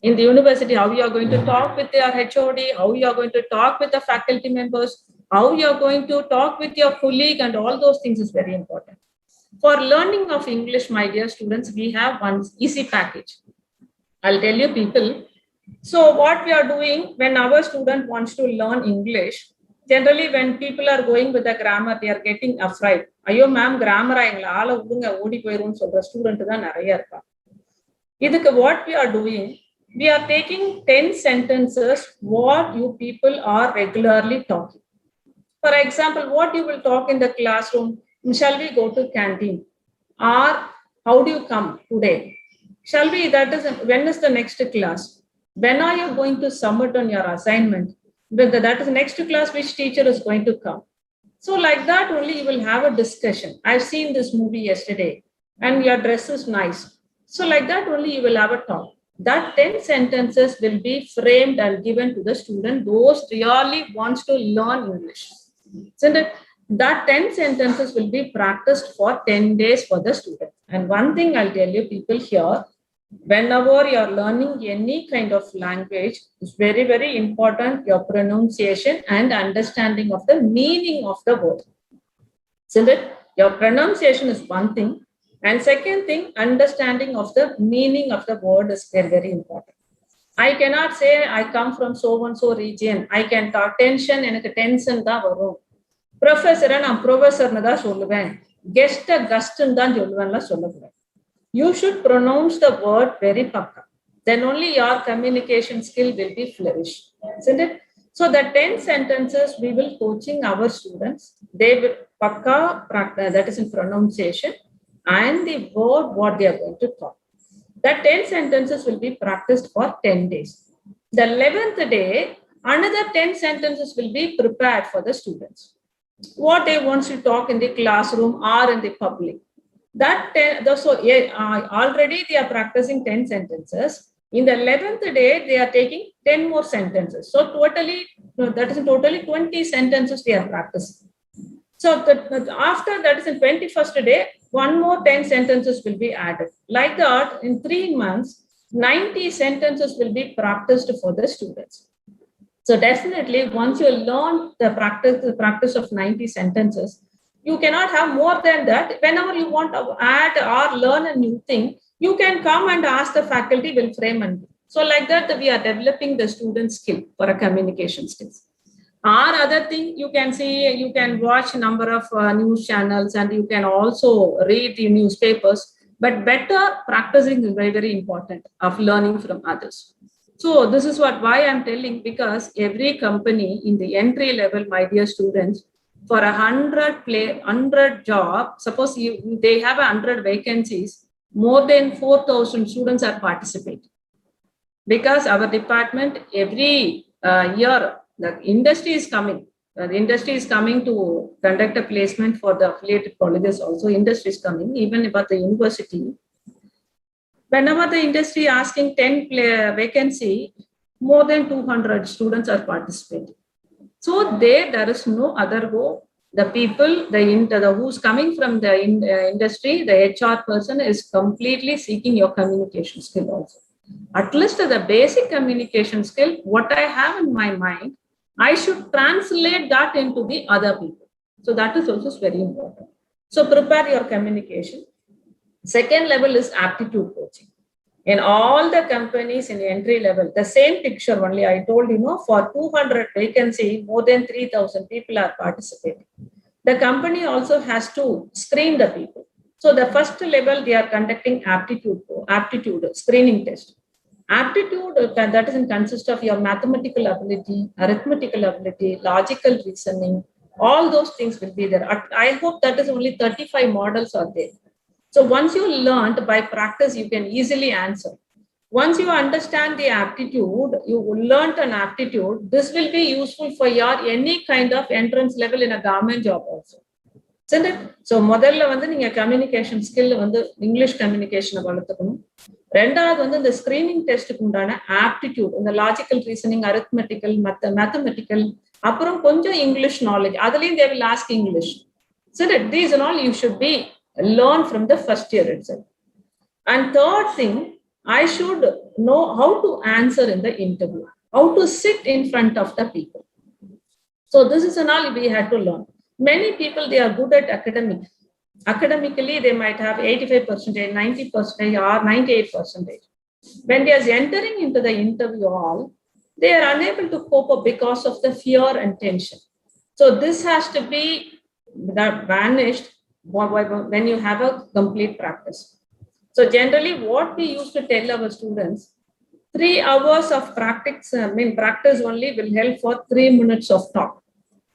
In the university, how you are going to talk with your HOD, how you are going to talk with the faculty members, how you are going to talk with your colleague, and all those things is very important. For learning of English, my dear students, we have one easy package. I'll tell you people. So what we are doing when our student wants to learn English, generally when people are going with the grammar, they are getting afraid. Ayo ma'am, grammar ayengla odi poirum solra student da nariya irukka. Idukku what we are doing, we are taking 10 sentences what you people are regularly talking. For example, what you will talk in the classroom, shall we go to canteen? Or how do you come today? Shall we, that is, when is the next class? When are you going to submit on your assignment? That is the next class, which teacher is going to come? So like that only you will have a discussion. I've seen this movie yesterday and your dress is nice. So like that only you will have a talk. That 10 sentences will be framed and given to the student. Those really wants to learn English. So that 10 sentences will be practiced for 10 days for the student. And one thing I'll tell you people here, whenever you're learning any kind of language, it's very, very important your pronunciation and understanding of the meaning of the word. So that your pronunciation is one thing. And second thing, understanding of the meaning of the word is very, very important. I cannot say I come from so and so region. I can talk tension and tension da varum. Professor and professor nada solluven. Guest gust dan solluvenla sollukku. You should pronounce the word very pakka. Then only your communication skill will be flourished. Isn't it? So the 10 sentences we will coaching our students. They will pakka practice, that is in pronunciation, and the word what they are going to talk. That 10 sentences will be practiced for 10 days. The 11th day, another 10 sentences will be prepared for the students. What they want to talk in the classroom or in the public. Already they are practicing 10 sentences. In the 11th day, they are taking 10 more sentences. So totally 20 sentences they are practicing. So after that is in 21st day, one more 10 sentences will be added. Like that, in 3 months, 90 sentences will be practiced for the students. So definitely, once you learn the practice of 90 sentences, you cannot have more than that. Whenever you want to add or learn a new thing, you can come and ask the faculty will frame and. So like that, we are developing the student skill for a communication skills. Or other thing, you can see, you can watch a number of news channels and you can also read the newspapers. But better practicing is very, very important of learning from others. So this is why I'm telling, because every company in the entry level, my dear students, for 100 job, suppose they have 100 vacancies, more than 4,000 students are participating. Because our department, every year, the industry is coming. The industry is coming to conduct a placement for the affiliated colleges also. Industry is coming, even about the university. Whenever the industry asking 10 vacancy, more than 200 students are participating. So there is no other go. The people, who's coming from the industry, the HR person is completely seeking your communication skill also. At least the basic communication skill, what I have in my mind, I should translate that into the other people. So that is also very important. So prepare your communication. Second level is aptitude coaching. In all the companies in the entry level, the same picture only I told you, for 200 vacancy, more than 3,000 people are participating. The company also has to screen the people. So the first level, they are conducting aptitude screening test. Aptitude, that is consist of your mathematical ability, arithmetical ability, logical reasoning, all those things will be there. I hope that is only 35 models are there. So once you learned by practice, you can easily answer. Once you understand the aptitude, you learned an aptitude, this will be useful for your any kind of entrance level in a government job also. Isn't it? So முதல்ல வந்து நீங்க communication skill வந்து English communication வளர்த்துக்கணும். ரெண்டாவது வந்து இந்த screening டெஸ்ட்க்கு உண்டான aptitude, இந்த logical reasoning, arithmetical, mathematical, அப்புறம் கொஞ்சம் English knowledge. அதுலயும் they will ask English. So that these and all you should be learn from the first year itself. And third thing, I should know how to answer in the interview, how to sit in front of the people. So this is an all we had to learn. Many people, they are good at academics. Academically, they might have 85%, 90% or 98%. When they are entering into the interview hall, they are unable to cope up because of the fear and tension. So this has to be vanished when you have a complete practice. So generally, what we used to tell our students, 3 hours of practice only will help for 3 minutes of talk.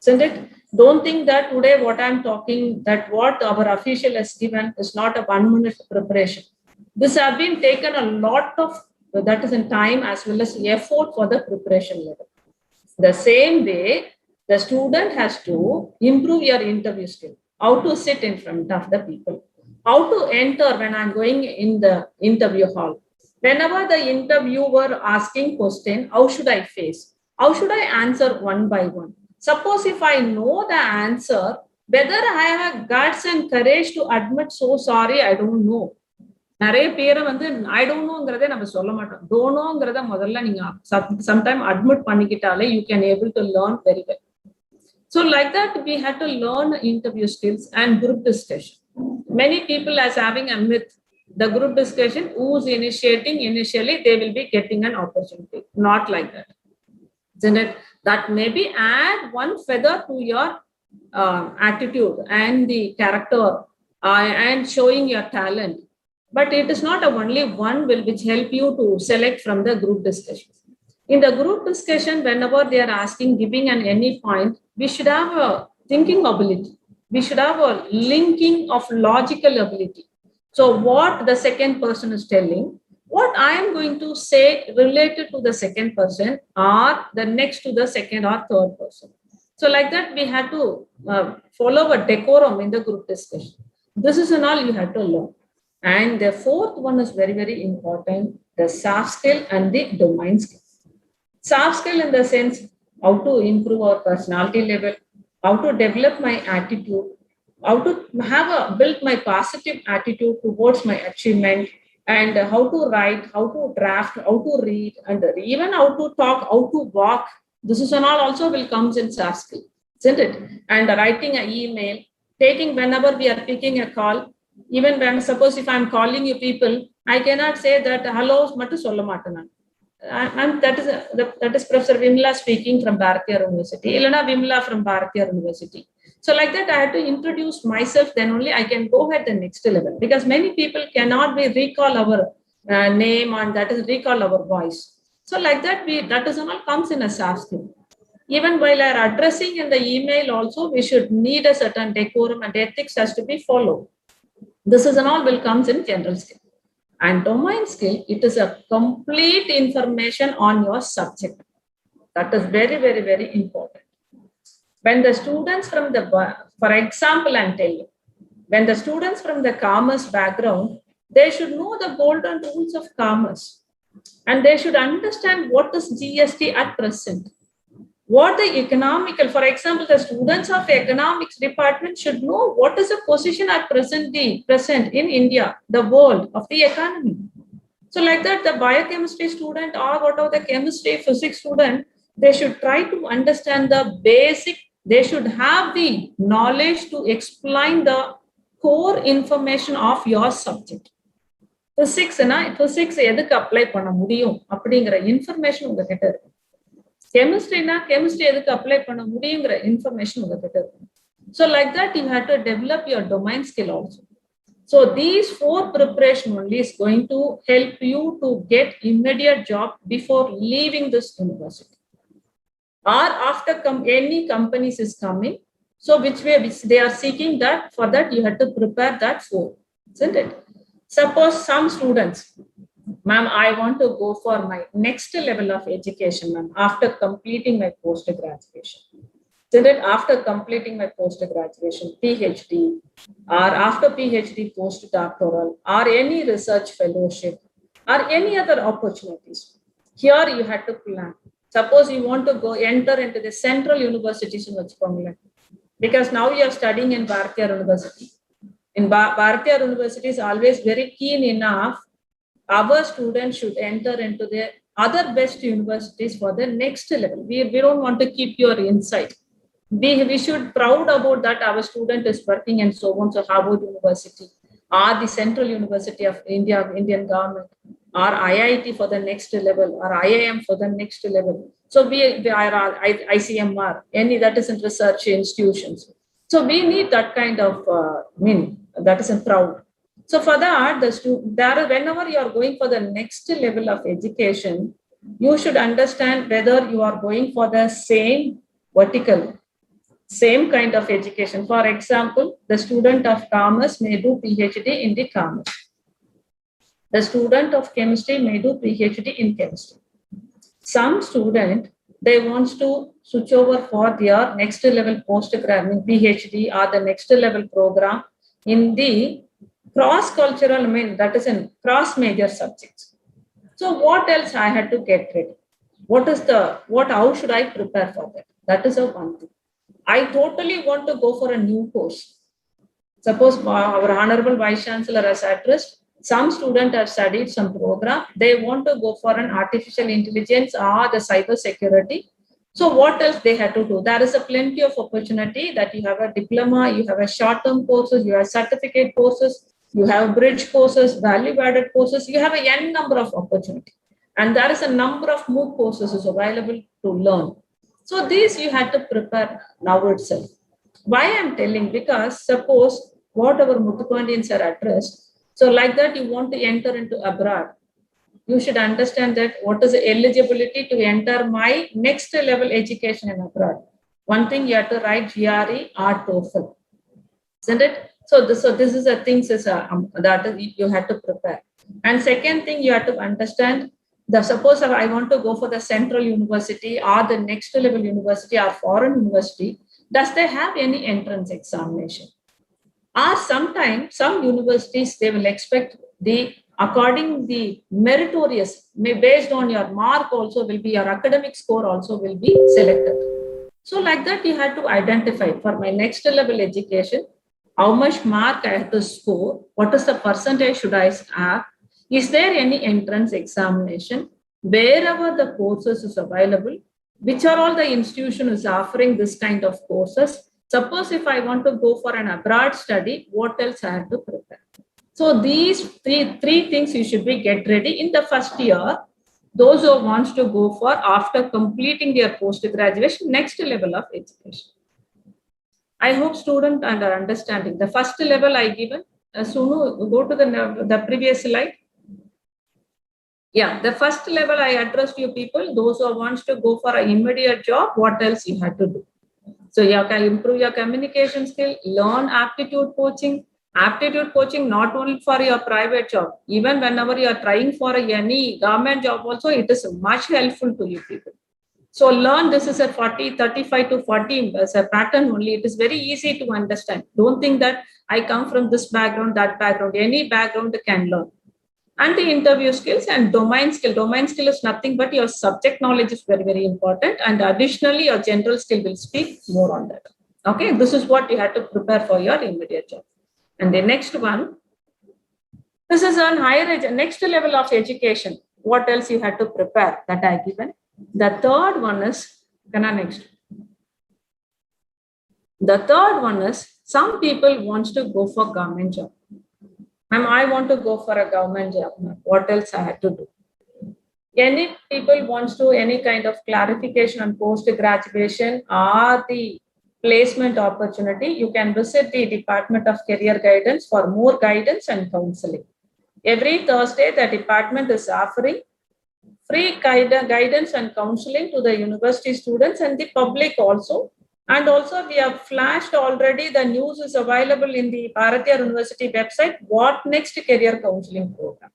Isn't it? Don't think that today what I'm talking, that what our official has given is not a 1 minute preparation. This has been taken a lot of, that is in time as well as effort for the preparation level. The same way, The student has to improve your interview skill, how to sit in front of the people, how to enter when I'm going in the interview hall. Whenever the interviewer asking question, how should I face? How should I answer one by one? Suppose if I know the answer, whether I have a guts and courage to admit, so sorry, I don't know. நிறைய பேரை வந்து I don't நோங்கிறதே நம்ம சொல்ல மாட்டோம். டோனோங்கிறத முதல்ல நீங்க sometime admit பண்ணிக்கிட்டாலே you can able to learn very well. So like that, we had to learn interview skills and group discussion. Many people as having a myth, the group discussion, who's initiating initially, they will be getting an opportunity. Not like that. Isn't it? That maybe add one feather to your attitude and the character and showing your talent. But it is not only one will which help you to select from the group discussion. In the group discussion, whenever they are asking, giving an any point, we should have a thinking ability. We should have a linking of logical ability. So what the second person is telling, what I am going to say related to the second person or the next to the second or third person. So like that, we had to follow a decorum in the group discussion. This is all you have to learn. And the fourth one is very, very important, the soft skill and the domain skill. Soft skill in the sense, how to improve our personality level, how to develop my attitude, how to build my positive attitude towards my achievement, and how to write, how to draft, how to read, and even how to talk, how to walk. This is all also will comes in soft skill, isn't it? And writing an email, taking whenever we are picking a call, even when suppose if I'm calling you people, I cannot say that hello matu solla maatana. That is Professor Vimla speaking from Bharatiyar University. Ilana Vimla from Bharatiyar University. So like that, I had to introduce myself. Then only I can go at the next level, because many people cannot be recall our name and that is recall our voice. So like that, that is all comes in a soft skill. Even while our addressing in the email also, we should need a certain decorum and ethics has to be followed. This is all will comes in general skill. And domain skill, it is a complete information on your subject. That is very, very, very important. When the students from the, for example, I'm telling you, when the students from the commerce background, they should know the golden rules of commerce. And they should understand what is GST at present. What the economical, for example, the students of economics department should know what is the position at present in India, the world of the economy. So like that, the biochemistry student or whatever the chemistry, physics student, they should try to understand the basic, they should have the knowledge to explain the core information of your subject. Physics எதுக்கு apply பண்ண முடியும் அப்படிங்கிற information உங்ககிட்ட இருக்கு. கெமிஸ்ட்ரினா chemistry எதுக்கு apply பண்ண முடியுங்கிற information உங்ககிட்ட இருக்கு. So like that, you have to develop your domain skill also. So these 4 preparation only is going to help you to get immediate job before leaving this university. Or after any companies is coming, so which they are seeking that, for that you have to prepare that 4, isn't it? Suppose some students, ma'am, I want to go for my next level of education, ma'am, after completing my post-graduation. Isn't it? After completing my post-graduation, PhD, or after PhD postdoctoral, or any research fellowship, or any other opportunities. Here you have to plan. Suppose you want to go enter into the central universities in Vachkonga, because now you are studying in Bharatiyar University. In Bharatiyar University is always very keen enough. Our students should enter into the other best universities for the next level. We don't want to keep your insight. We should proud about that our student is working in so on, so Harvard University, or the Central University of India, Indian government, or IIT for the next level, or IIM for the next level. So we are ICMR, any that is in research institutions. So we need that kind of that is a proud. So for that, whenever you are going for the next level of education, you should understand whether you are going for the same vertical, same kind of education. For example, the student of commerce may do PhD in the commerce. The student of chemistry may do PhD in chemistry. Some student they want to switch over for their next level postgraduate, PhD or the next level program in the cross-cultural, that is in cross-major subjects. So what else I had to get ready? How should I prepare for that? That is one thing. I totally want to go for a new course. Suppose our Honorable Vice Chancellor has addressed, some students have studied some program, they want to go for an artificial intelligence or the cyber security. So what else they had to do? There is a plenty of opportunity that you have a diploma, you have a short-term courses, you have certificate courses, you have bridge courses, value-added courses, you have a n number of opportunity. And there is a number of MOOC courses is available to learn. So these you had to prepare now itself. Why I'm telling? Because suppose what our Muthupandians are addressed, so like that you want to enter into abroad, you should understand that what is the eligibility to enter my next level education in abroad. One thing you have to write GRE or TOEFL, isn't it? So this is a thing that you have to prepare. And second thing you have to understand, suppose I want to go for the central university or the next level university or foreign university, does they have any entrance examination? Or sometimes some universities, they will expect according the meritorious, based on your mark also will be, your academic score also will be selected. So like that you have to identify for my next level education, how much mark I have to score, what is the percentage should I have, is there any entrance examination, wherever the courses is available, which are all the institution is offering this kind of courses. Suppose if I want to go for an abroad study, what else I have to prepare? So these three things you should be get ready in the first year. Those who wants to go for after completing their post-graduation next level of education. I hope students are understanding. The first level I given. Sunu, go to the previous slide. Yeah, the first level I addressed you people, those who wants to go for an immediate job, what else you have to do? So you can improve your communication skill, learn aptitude coaching. Aptitude coaching not only for your private job, even whenever you are trying for any government job also, it is much helpful to you people. So learn, this is a 35 to 40 as a pattern only. It is very easy to understand. Don't think that I come from this background, that background, any background can learn. And the interview skills and domain skill. Domain skill is nothing but your subject knowledge is very, very important. And additionally, your general skill will speak more on that. Okay, this is what you have to prepare for your immediate job. And the next one, this is on higher next level of education. What else you have to prepare that I given? The third one is, next. The third one is, some people wants to go for government job. Ma'am, I want to go for a government job. What else I have to do? Any people wants to any kind of clarification on post-graduation or the placement opportunity, you can visit the Department of Career Guidance for more guidance and counseling. Every Thursday, the department is offering free guidance and counseling to the university students and the public also. And also we have flashed already, the news is available in the Bharatiya University website, what next career counseling program.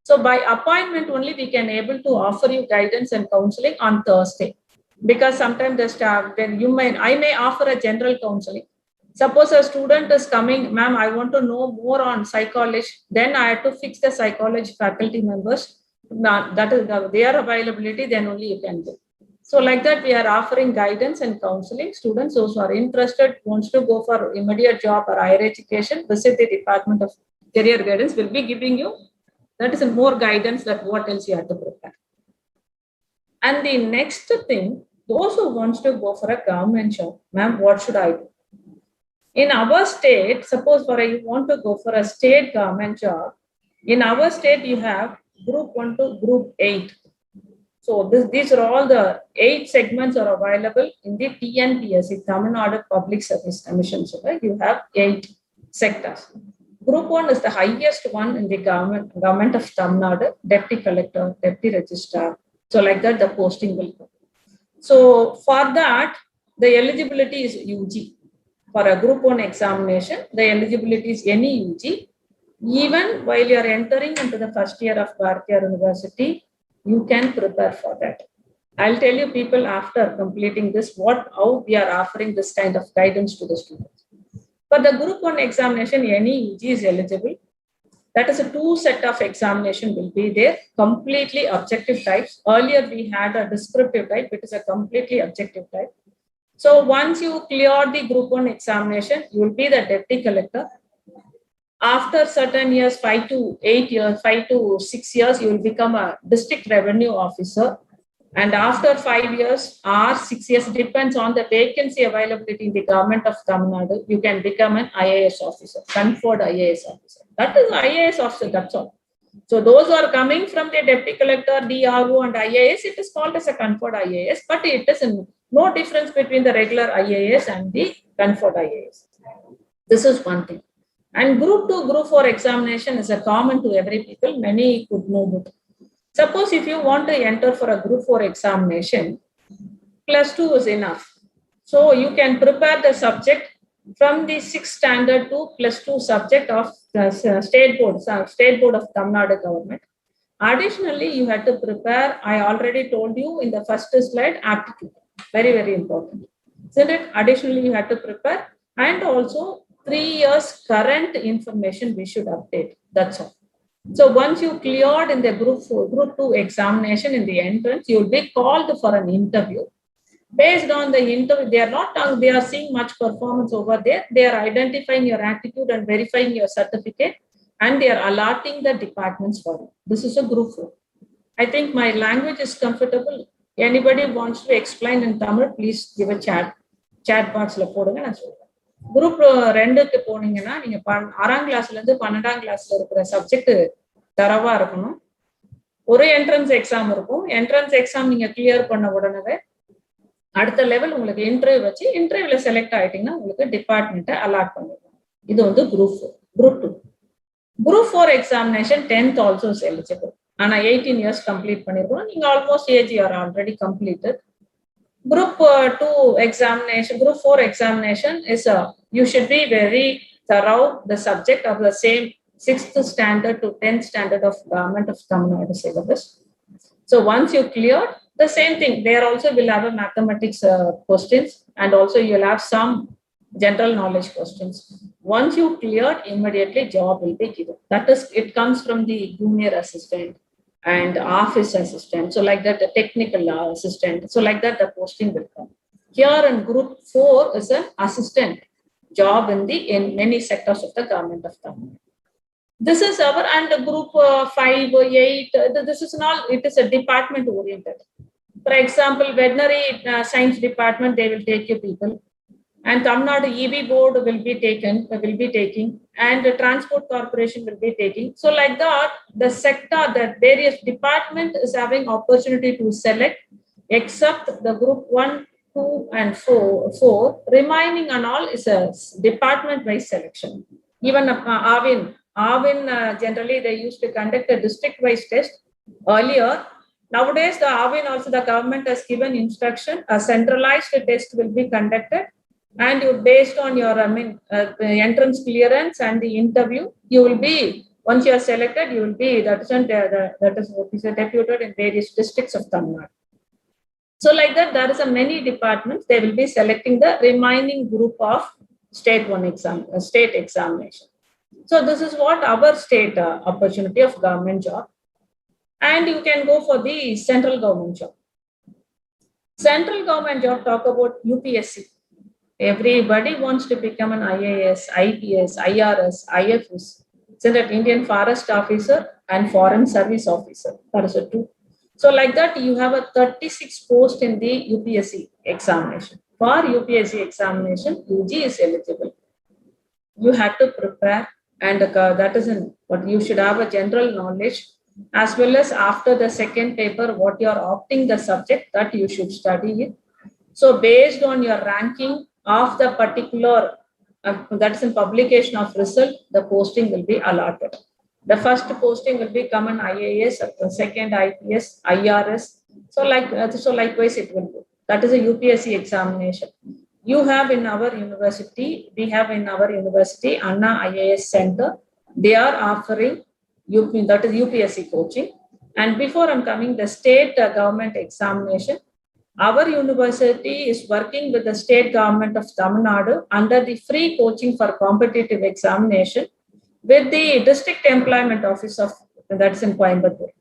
So by appointment only, we can able to offer you guidance and counseling on Thursday. Because sometimes the staff, then I may offer a general counseling. Suppose a student is coming, ma'am, I want to know more on psychology, then I have to fix the psychology faculty members. That is their availability, then only you can do. So like that, we are offering guidance and counseling. Students who are interested, wants to go for immediate job or higher education, visit the Department of Career Guidance, will be giving you, that is more guidance that what else you have to prepare. And the next thing, those who wants to go for a government job, ma'am, what should I do? In our state, suppose you want to go for a state government job, in our state you have group 1 to group 8. So these are all the 8 segments are available in the TNPSC, Tamil Nadu Public Service Commission. So you have 8 sectors. Group 1 is the highest one in the government of Tamil Nadu, Deputy Collector, Deputy Registrar. So like that, the posting will come. So for that, the eligibility is UG. For a group 1 examination, the eligibility is any UG. Even while you are entering into the first year of Bharatiya University, you can prepare for that. I'll tell you people after completing this, how we are offering this kind of guidance to the students. For the group 1 examination, any UG is eligible. That is a 2 set of examination will be there, completely objective types. Earlier we had a descriptive type, it is a completely objective type. So once you clear the group 1 examination, you will be the deputy collector. After certain years, 5 to 8 years, 5 to 6 years, you will become a district revenue officer. And after 5 years or 6 years, depends on the vacancy availability in the government of Tamil Nadu, you can become an IAS officer, conferred IAS officer. That is IAS officer, that's all. So those who are coming from the deputy collector, DRO and IAS, it is called as a conferred IAS, but it is no difference between the regular IAS and the conferred IAS. This is one thing. And group 2, group 4 examination is a common to every people. Many could know it. Suppose if you want to enter for a group 4 examination, +2 is enough. So you can prepare the subject from the 6th standard to +2 subject of the state board of Tamil Nadu government. Additionally, you have to prepare, I already told you in the first slide, aptitude. Very, very important. Isn't it? Additionally, you have to prepare, and also 3 years current information we should update. That's all. So once you cleared in the group 2 examination in the entrance, you will be called for an interview. Based on the interview, they are seeing much performance over there. They are identifying your attitude and verifying your certificate, and they are allotting the departments for you. This is a group 4. I think my language is comfortable. Anybody wants to explain in Tamil, please give a chat box. Group 2க்கு போனீங்கன்னா நீங்க 6ஆம் கிளாஸ்ல இருந்து 12ஆம் கிளாஸ்ல இருக்கிற subject தரவா இருக்கணும். ஒரு என்ட்ரன்ஸ் எக்ஸாம் இருக்கும். என்ட்ரன்ஸ் எக்ஸாம் நீங்க கிளியர் பண்ண உடனே அடுத்த லெவல் உங்களுக்கு இன்டர்வியூ வச்சு இன்டர்வியூல செலக்ட் ஆயிட்டீங்கன்னா உங்களுக்கு டிபார்ட்மெண்ட்டை அலாட் பண்ணிடுவாங்க. இது வந்து group 4. Group 2. Group 4 examination 10th also is eligible. ஆனா 18 இயர்ஸ் கம்ப்ளீட் பண்ணிருக்கோம். நீங்க almost age are already completed. Group 2 examination, group 4 examination is you should be very thorough the subject of the same 6th standard to 10th standard of government of Tamil Nadu syllabus. So once you cleared, the same thing, there also will have a mathematics questions, and also you will have some general knowledge questions. Once you cleared, immediately job will be given. That is, it comes from the junior assistant and office assistant. So like that, the technical assistant. So like that, the posting will come. Here in group 4 is an assistant job in many sectors of the government of Tamil Nadu. This is our, and group 5, 8, this is all, it is a department oriented. For example, veterinary science department, they will take you people. And Tamil Nadu EB board will be taking, and the transport corporation will be taking. So like that, the sector, the various department is having opportunity to select, except the group 1, 2, and 4. Remaining and all is a department-wise selection. Even Avin, generally they used to conduct a district-wise test earlier. Nowadays, the Avin also, the government has given instruction, a centralized test will be conducted. And you, based on your entrance clearance and the interview, you will be, once you are selected, you will be that is deputed in various districts of Tamil Nadu. So like that, there is a many departments, they will be selecting the remaining group of state examination. So this is what our state opportunity of government job. And you can go for the central government job. Central government job, talk about UPSC. Everybody wants to become an IAS, IPS, IRS, IFS. So that Indian Forest Officer and Foreign Service Officer. That is a 2. So like that, you have a 36 post in the UPSC examination. For UPSC examination, UG is eligible. You have to prepare, and that is what you should have a general knowledge, as well as after the second paper, what you are opting the subject that you should study it. So based on your ranking of the particular, that is in publication of result, the posting will be allotted. The first posting will be common IAS, the second IPS, IRS. So likewise it will be. That is a UPSC examination. You have in our university, we have in our university, Anna IAS Center. They are offering that is UPSC coaching. And before I'm coming, the state government examination, our university is working with the state government of Tamil Nadu under the free coaching for competitive examination with the district employment office of that's in Coimbatore.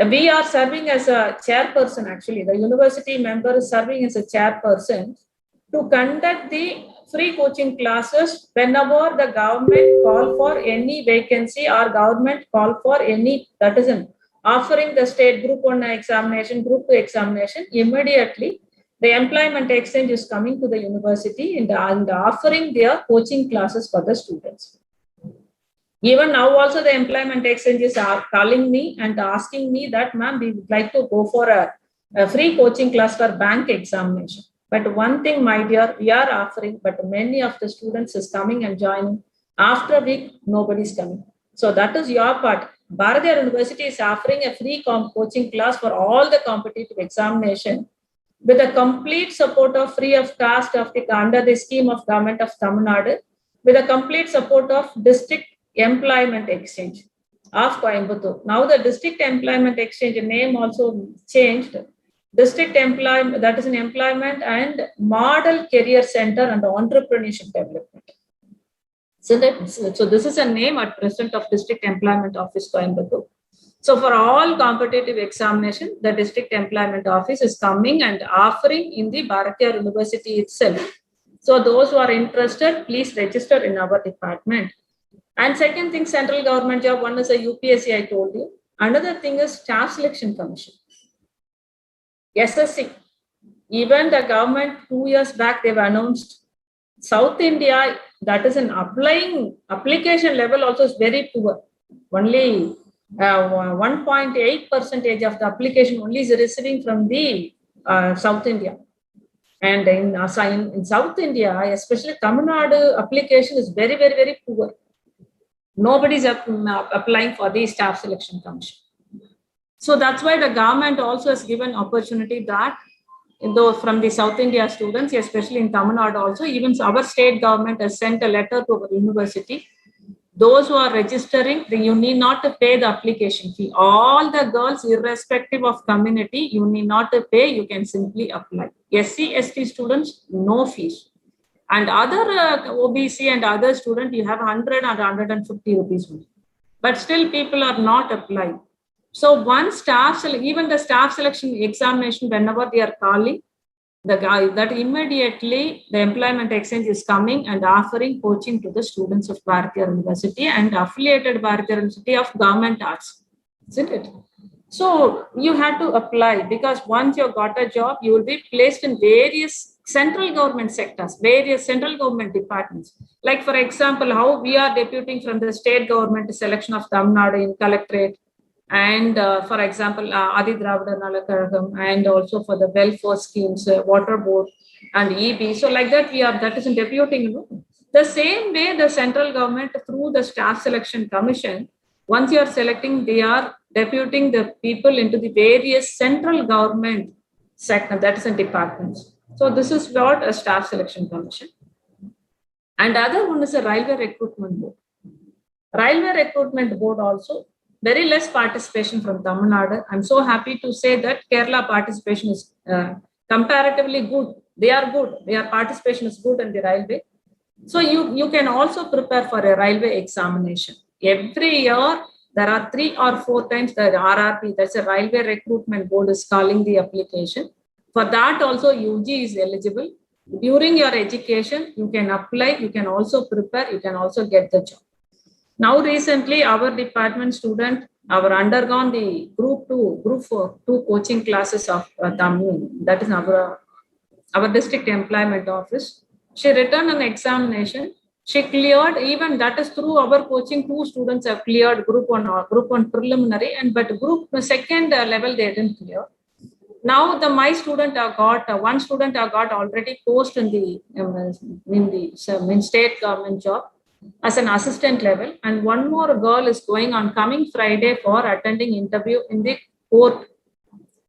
We are serving as a chairperson, actually. The university member is serving as a chairperson to conduct the free coaching classes whenever the government call for any vacancy or government call for any, that is in offering the state group 1 examination, group 2 examination, immediately the employment exchange is coming to the university and offering their coaching classes for the students. Even now also the employment exchanges are calling me and asking me that, ma'am, we would like to go for a free coaching class for bank examination. But one thing, my dear, we are offering, but many of the students is coming and joining. After a week, nobody's coming. So that is your part. Bharatiyar University is offering a free coaching class for all the competitive examination with a complete support of free of cost of the under the scheme of government of Tamil Nadu, with a complete support of district employment exchange of Coimbatore. Now the district employment exchange name also changed. District employment, that is an employment and model career center and entrepreneurship development. So this is a name at present of District Employment Office Coimbatore. So for all competitive examination, the District Employment Office is coming and offering in the Bharatiyar University itself. So those who are interested, please register in our department. And second thing, central government job, one is a UPSC, I told you. Another thing is Staff Selection Commission. SSC. Even the government 2 years back, they've announced South India, that is an application level also is very poor. Only 1.8% of the application only is receiving from the South India. And in South India, especially Tamil Nadu, application is very, very, very poor. Nobody is applying for the Staff Selection Commission. So that's why the government also has given opportunity that from the South India students, especially in Tamil Nadu also, even our state government has sent a letter to our university. Those who are registering, you need not to pay the application fee. All the girls, irrespective of community, you need not to pay, you can simply apply. SC, ST students, no fees. And other OBC and other student, you have 100 and 150 rupees. But still people are not applying. So once even the staff selection examination, whenever they are calling, that immediately the employment exchange is coming and offering coaching to the students of Bharatiyar University and affiliated Bharatiyar University of Government Arts, isn't it? So you have to apply, because once you got a job, you will be placed in various central government sectors, various central government departments. Like for example, how we are deputing from the state government selection of Tamil Nadu in collectorate, and for example, Adi Dravida Nala Kazhagam, and also for the welfare schemes, water board and EB. So like that, that is in deputing. The same way the central government through the Staff Selection Commission, once you are selecting, they are deputing the people into the various central government sector, that is in departments. So this is what a Staff Selection Commission. And other one is a Railway Recruitment Board. Railway Recruitment Board also, very less participation from Tamil Nadu. I'm so happy to say that Kerala participation is comparatively good. They are good. Their participation is good in the railway. So you can also prepare for a railway examination. Every year, there are 3 or 4 times the RRB, that's a Railway Recruitment Board, is calling the application. For that also, UG is eligible. During your education, you can apply, you can also prepare, you can also get the job. Now, recently, our department student, undergone the Group 2 coaching classes of Tamil, that is our district employment office. She returned an examination. She cleared, even that is through our coaching, 2 students have cleared Group 1 preliminary, but Group 2nd level they didn't clear. Now my student got, one student got already post in the state government job as an assistant level, and one more girl is going on coming Friday for attending interview in the court.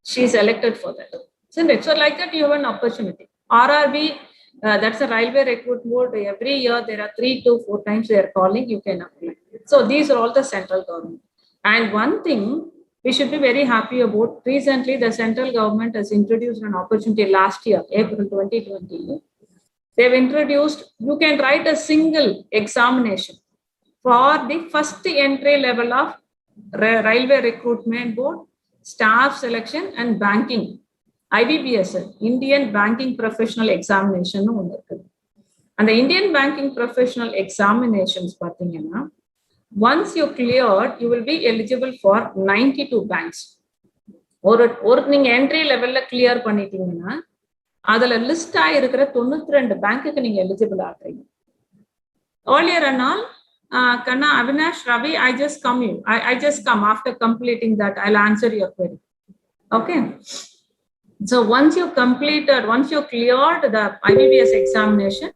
She is elected for that. So like that, you have an opportunity. RRB, that's a Railway Recruitment Board. Every year there are 3 to 4 times they are calling, you can apply. So these are all the central government. And one thing, we should be very happy about. Recently, the central government has introduced an opportunity last year, April 2020. They've introduced, you can write a single examination for the first entry level of Railway Recruitment Board, staff selection and banking. IBPS, Indian Banking Professional Examination. And the Indian Banking Professional Examinations, once you cleared, you will be eligible for 92 banks. Or entry level clear panitingna, adala list aayirukra 92 bank ku neenga eligible aagreenga. Earlier and all, Kanna, Avinash, Ravi, I just come after completing that. I'll answer your query. Okay. So once you cleared the IBPS examination,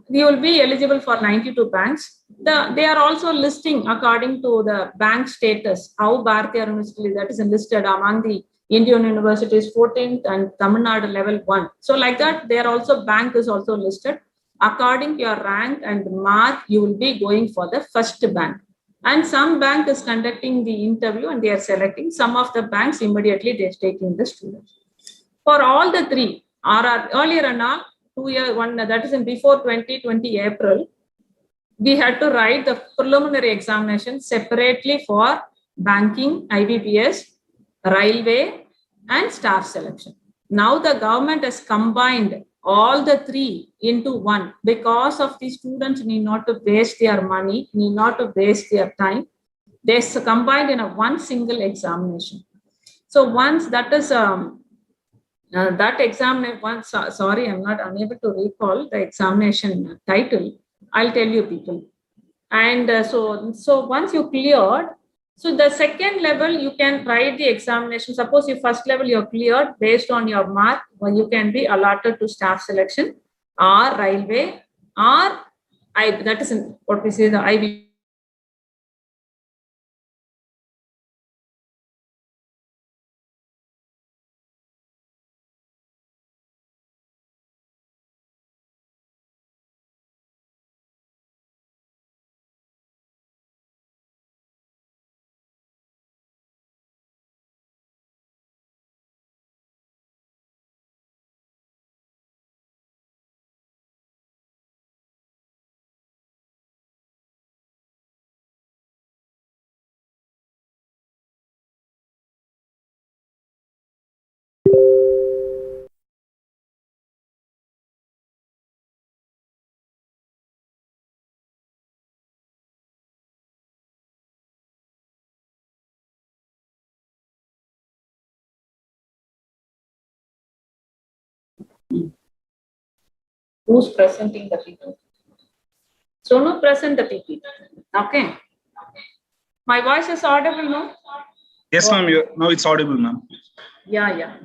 you will be eligible for 92 banks. They are also listing according to the bank status, how Bharatiya University that is listed among the Indian universities 14th and Tamil Nadu level 1. So like that, there also bank is also listed. According to your rank and mark, you will be going for the first bank. And some bank is conducting the interview and they are selecting. Some of the banks immediately they are taking the students. For all the three, earlier and now, 2 years, one that is in before 2020 April, we had to write the preliminary examination separately for banking, IBPS, railway, and staff selection. Now the government has combined all the three into one because of the students need not to waste their money, need not to waste their time. They are combined in one single examination. So once that is that examination, sorry, I'm not unable to recall the examination title. I'll tell you people. And so once you cleared, so the second level, you can write the examination. Suppose your first level you're cleared based on your mark, or you can be allotted to staff selection or railway or that is what we say the IB. Who's presenting the people? Sonu, present the people. Okay. My voice is audible, no? Yes, ma'am. Now it's audible, ma'am. Yeah.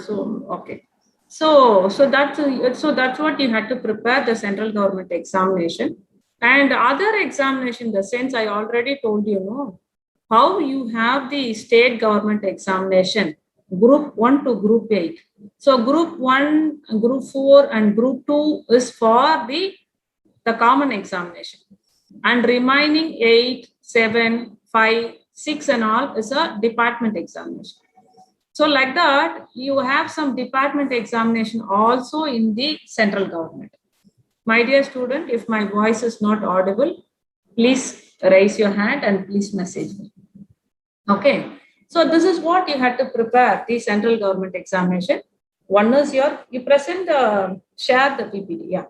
So okay. So that's what you had to prepare the central government examination and other examination. The sense I already told you, no, how you have the state government examination. Group 1 to group 8. So group 1, group 4 and group 2 is for the common examination. And remaining 8, 7, 5, 6 and all is a department examination. So like that, you have some department examination also in the central government. My dear student, if my voice is not audible, please raise your hand and please message me. Okay. So this is what you had to prepare the central government examination. One is you present, share the PPT. Yeah.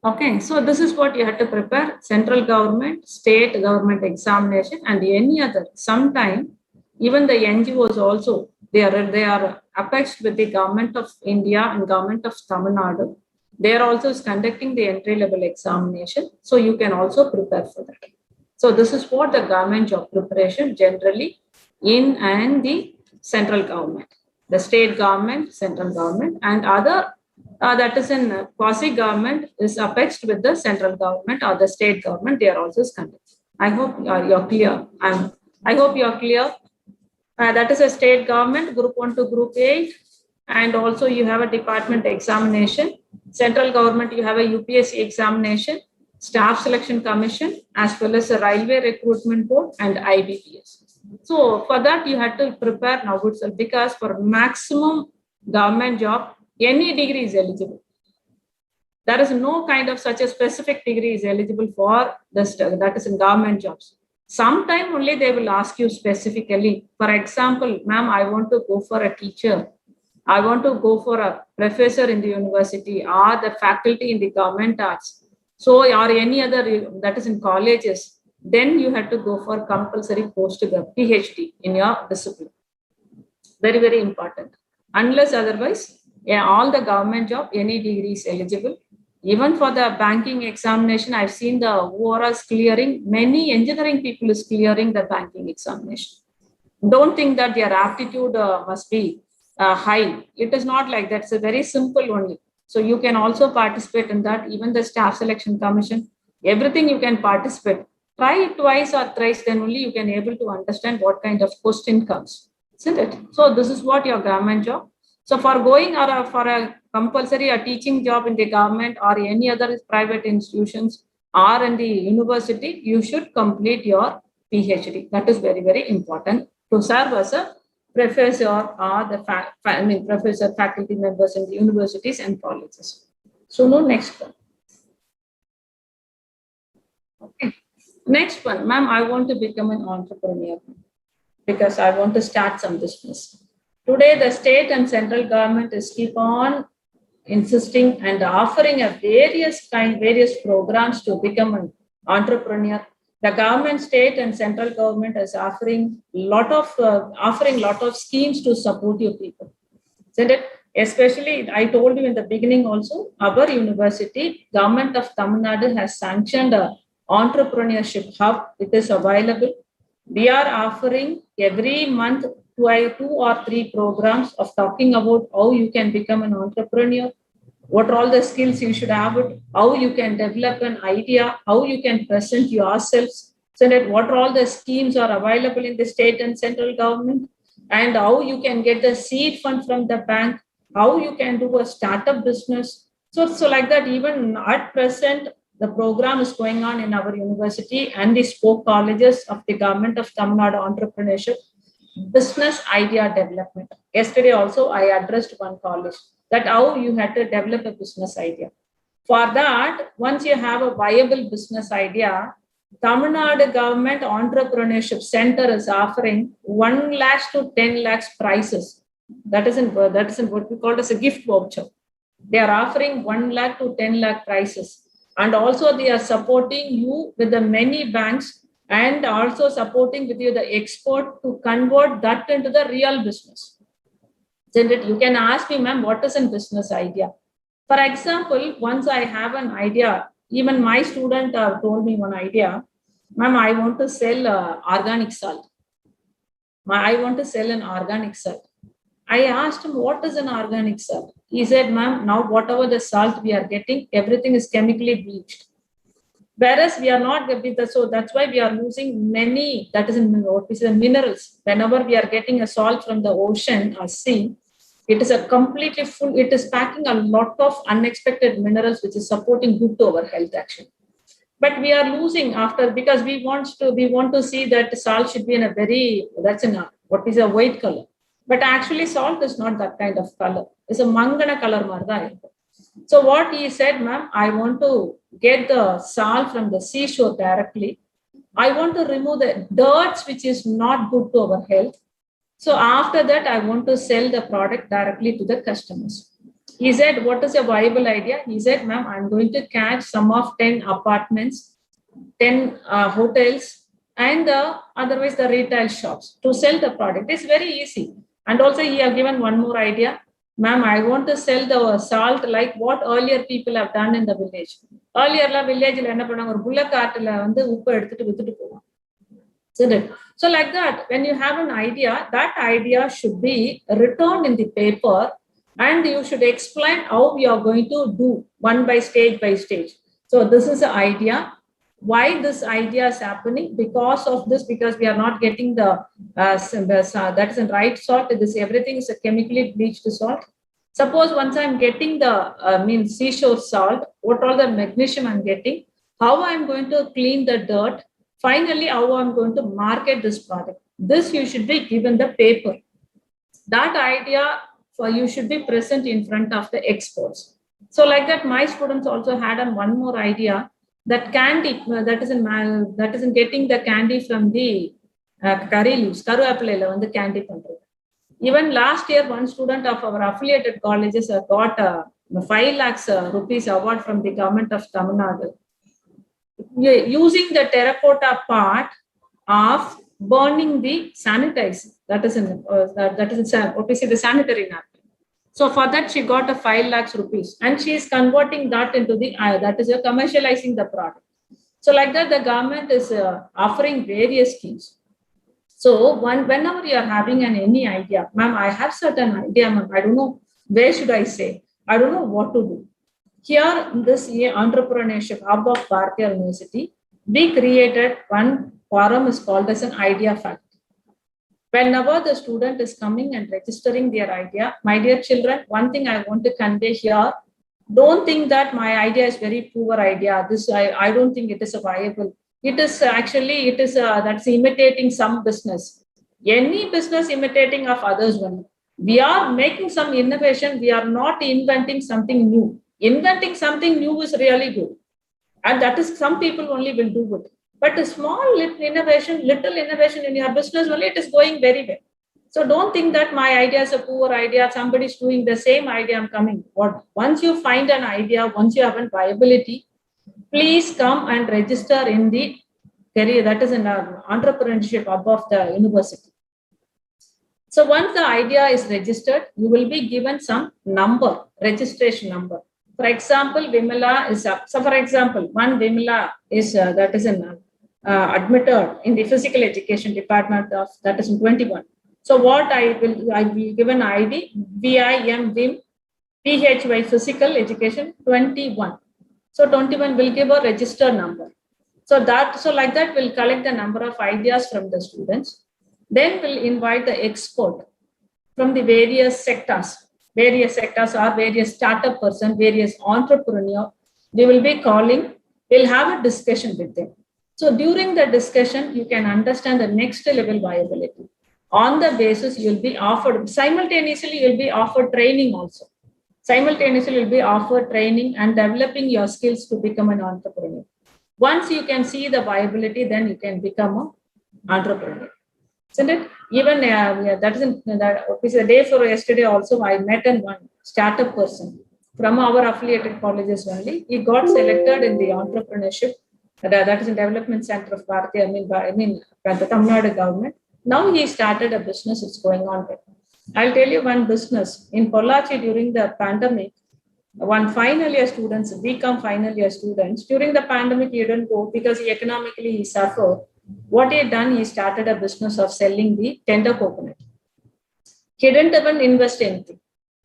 Okay. So this is what you had to prepare: central government, state government examination, and any other. Sometime even the NGOs also they are attached with the government of India and government of Tamil Nadu. They are also conducting the entry level examination. So you can also prepare for that. So this is what the government job preparation generally in and the central government, the state government, central government, and other that is in quasi-government is attached with the central government or the state government. They are also conducting. I hope you're clear. I hope you're clear. That is a state government, group 1 to group 8, and also you have a department examination. Central government, you have a UPSC examination, staff selection commission, as well as a railway recruitment board and IBPS. So for that, you had to prepare now itself, because for maximum government job, any degree is eligible. There is no kind of such a specific degree is eligible for this, that is in government jobs. Sometime only they will ask you specifically. For example, ma'am, I want to go for a teacher. I want to go for a professor in the university or the faculty in the government arts. So, or any other that is in colleges, then you have to go for compulsory PhD in your discipline. Very, very important. Unless otherwise, yeah, all the government job, any degree is eligible. Even for the banking examination, I've seen the ORS clearing. Many engineering people is clearing the banking examination. Don't think that their aptitude must be high. It is not like that. It's a very simple only. So you can also participate in that. Even the staff selection commission, everything you can participate. Try it twice or thrice, then only you can able to understand what kind of question comes, isn't it? So this is what your government job. So for going or for a compulsory a teaching job in the government or any other private institutions or in the university, you should complete your PhD. That is very, very important to serve as a professor or the professor faculty members in the universities and colleges. So no, next one. Okay. Next one, ma'am, I want to become an entrepreneur because I want to start some business. Today, the state and central government is keep on insisting and offering a various programs to become an entrepreneur. The government, state and central government is offering lot of schemes to support your people. So that especially, I told you in the beginning also, our university, government of Tamil Nadu has sanctioned a entrepreneurship hub. It is available. We are offering every month 2 or 3 programs of talking about how you can become an entrepreneur, what are all the skills you should have, how you can develop an idea, how you can present yourselves, so that what are all the schemes are available in the state and central government, and how you can get the seed fund from the bank, how you can do a startup business. So like that, even at present, the program is going on in our university and the spoke colleges of the government of Tamil Nadu entrepreneurship, business idea development. Yesterday also, I addressed one college that how you had to develop a business idea. For that, once you have a viable business idea, Tamil Nadu government entrepreneurship center is offering 1 lakh to 10 lakhs prizes. That is in what we call as a gift voucher. They are offering 1 lakh to 10 lakh prizes. And also they are supporting you with the many banks and also supporting with you the export to convert that into the real business. So that you can ask me, ma'am, what is a business idea? For example, once I have an idea, even my student told me one idea, ma'am, I want to sell organic salt. I want to sell an organic salt. I asked him, what is an organic salt? He said, ma'am, now whatever the salt we are getting, everything is chemically bleached. Whereas we are not, so that's why we are losing many, that is in what we say, minerals. Whenever we are getting a salt from the ocean or sea, it is a completely full, it is packing a lot of unexpected minerals, which is supporting good to our health actually. But we are losing after, because we want to see that salt should be in a very, that's in a, what is a white color. But actually salt is not that kind of color. It's a mangana color marda. So what he said, ma'am, I want to get the salt from the seashore directly. I want to remove the dirt which is not good to our health. So after that, I want to sell the product directly to the customers. He said, what is a viable idea? He said, ma'am, I'm going to catch some of 10 apartments, 10 hotels, and otherwise the retail shops to sell the product. It's very easy. And also he have given one more idea. Ma'am, I want to sell the salt like what earlier people have done in the village. Earlier, village bullock cart so like that, when you have an idea, that idea should be written in the paper and you should explain how you are going to do one by stage. So this is the idea. Why this idea is happening? Because of this, because we are not getting the that is the right salt. This everything is a chemically bleached salt. Suppose once I'm getting the seashore salt, what all the magnesium I'm getting, how I'm going to clean the dirt, finally how I'm going to market this product. this you should be given the paper. That idea for you should be present in front of the experts. So like that, my students also had one more idea that candy, that isn't getting the candy from the curry leaves, karuappalayila vandu candy pandrathu. Even last year, one student of our affiliated colleges got 5 lakhs rupees award from the government of Tamil Nadu, using the terracotta part of burning the sanitizer. That is what we say, the sanitary napkin. So for that, she got 5 lakhs rupees, and she is converting that into the that is commercializing the product. So like that, the government is offering various schemes. So whenever you are having any idea, ma'am, I have certain idea, ma'am, I don't know where should I say, I don't know what to do. Here in this entrepreneurship hub of Bharatiya University, we created one forum is called as an idea factory. Whenever the student is coming and registering their idea, my dear children, one thing I want to convey here, don't think that my idea is very poor idea. This I don't think it is a viable. It is actually, that's imitating some business. Any business imitating of others only. We are making some innovation. We are not inventing something new. Inventing something new is really good. And that is, some people only will do it. But a small little innovation in your business only, it is going very well. So don't think that my idea is a poor idea. Somebody is doing the same idea, I'm coming. Once you find an idea, once you have a viability, please come and register in the career, that is in entrepreneurship above the university. So once the idea is registered, you will be given some number, registration number. For example, Vimala is up. So for example, one Vimala is that is admitted in the physical education department of, that is in 21. So what I will give an ID, VIM Vim PHY physical education 21. So 21 will give a register number. So like that, we'll collect the number of ideas from the students. Then we'll invite the expert from the various sectors or various startup person, various entrepreneur. They will be calling, we'll have a discussion with them. So during the discussion, you can understand the next level viability. On the basis, you'll be offered, simultaneously, you'll be offered training also. Simultaneously, you'll be offered training and developing your skills to become an entrepreneur. Once you can see the viability, then you can become an entrepreneur. Isn't it? Even that is the day for yesterday also, I met one startup person from our affiliated colleges only. He got selected in the entrepreneurship, that is in Development Center of Bharatiya, I mean the Tamil Nadu government. Now he started a business, it's going on well. I'll tell you one business. In Pollachi during the pandemic, one final year students, become final year students. During the pandemic, he didn't go because economically he suffered. What he had done, he started a business of selling the tender coconut. He didn't even invest anything.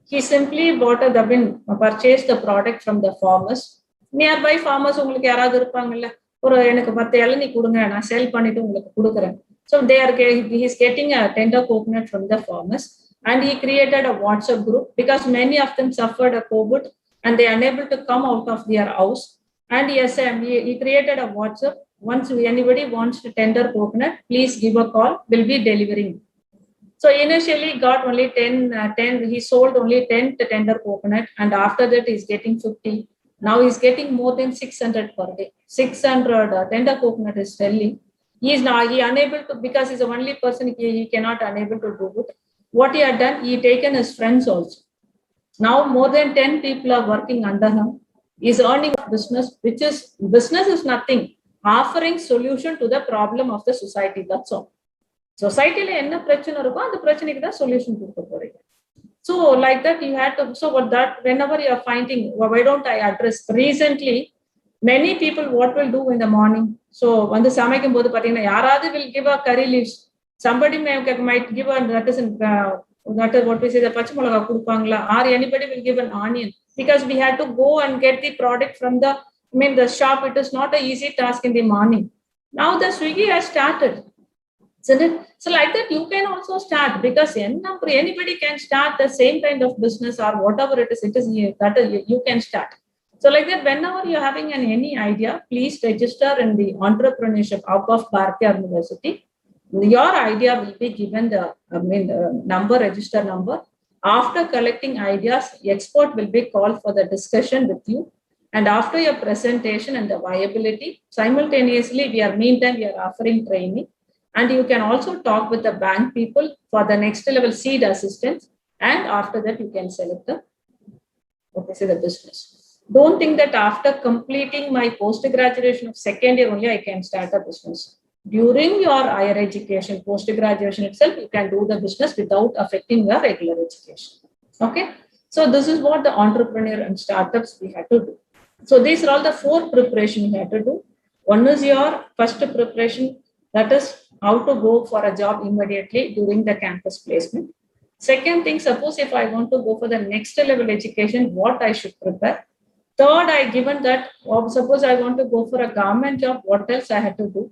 He simply purchased the product from the farmers. Nearby farmers, உங்களுக்கு யாராவது இருப்பாங்கல்ல, ஒரு எனக்கு 10 இளநீ கொடுங்க, நான் செல் பண்ணிட்டு உங்களுக்கு கொடுக்குறேன். So he is getting a tender coconut from the farmers, and he created a WhatsApp group because many of them suffered a COVID and they are unable to come out of their house. And yes, he created a WhatsApp. Once anybody wants to tender coconut, please give a call. We'll be delivering. So initially got only 10. He sold only 10 tender coconut, and after that he's getting 50. Now he's getting more than 600 per day. 600 tender coconut is selling. He unable to, because he's the only person he cannot unable to do it. What he had done, he taken his friends also. Now more than 10 people are working under him. He's earning business, business is nothing. Offering solution to the problem of the society. That's all. Society le enna prachana iruko and prachanukku da solution கொடுக்க போறீங்க. So like that you had to, so what that whenever you are finding, why don't I address recently many people what will do in the morning. So வந்து சமைக்கும் போது பாத்தீங்கன்னா யாராவது will give a curry leaves. Somebody might give a that is what we say the பச்சை மிளகாய் கொடுப்பாங்களா, or anybody will give an onion, because we had to go and get the product from the the shop. It is not an easy task in the morning. Now the Swiggy has started. So like that you can also start, because anybody can start the same kind of business or whatever it is that you can start. So like that, whenever you're having any idea, please register in the entrepreneurship hub of Bharatiya University. Your idea will be given the number, register number. After collecting ideas, expert will be called for the discussion with you. And after your presentation and the viability, simultaneously, we are offering training. And you can also talk with the bank people for the next level seed assistance. And after that, you can select the business. Don't think that after completing my post-graduation of second year only, I can start a business. During your higher education, post-graduation itself, you can do the business without affecting your regular education. Okay. So this is what the entrepreneur and startups we had to do. So these are all the 4 preparation you have to do. One is your first preparation, that is how to go for a job immediately during the campus placement. Second thing, suppose if I want to go for the next level education, what I should prepare. Third, I given that, suppose I want to go for a government job, what else I had to do?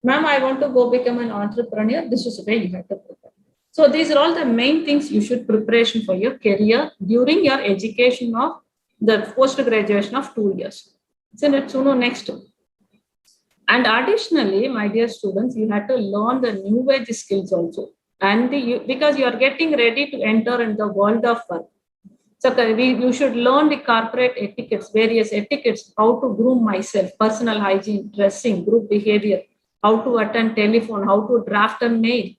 Ma'am, I want to go become an entrepreneur. This is the way you have to prepare. So these are all the main things you should preparation for your career during your education of the post-graduation of 2 years. So let's know next. And additionally, my dear students, you have to learn the new age skills also. And because you are getting ready to enter in the world of work. So you should learn the corporate etiquettes, various etiquettes, how to groom myself, personal hygiene, dressing, group behavior, how to attend telephone, how to draft a mail.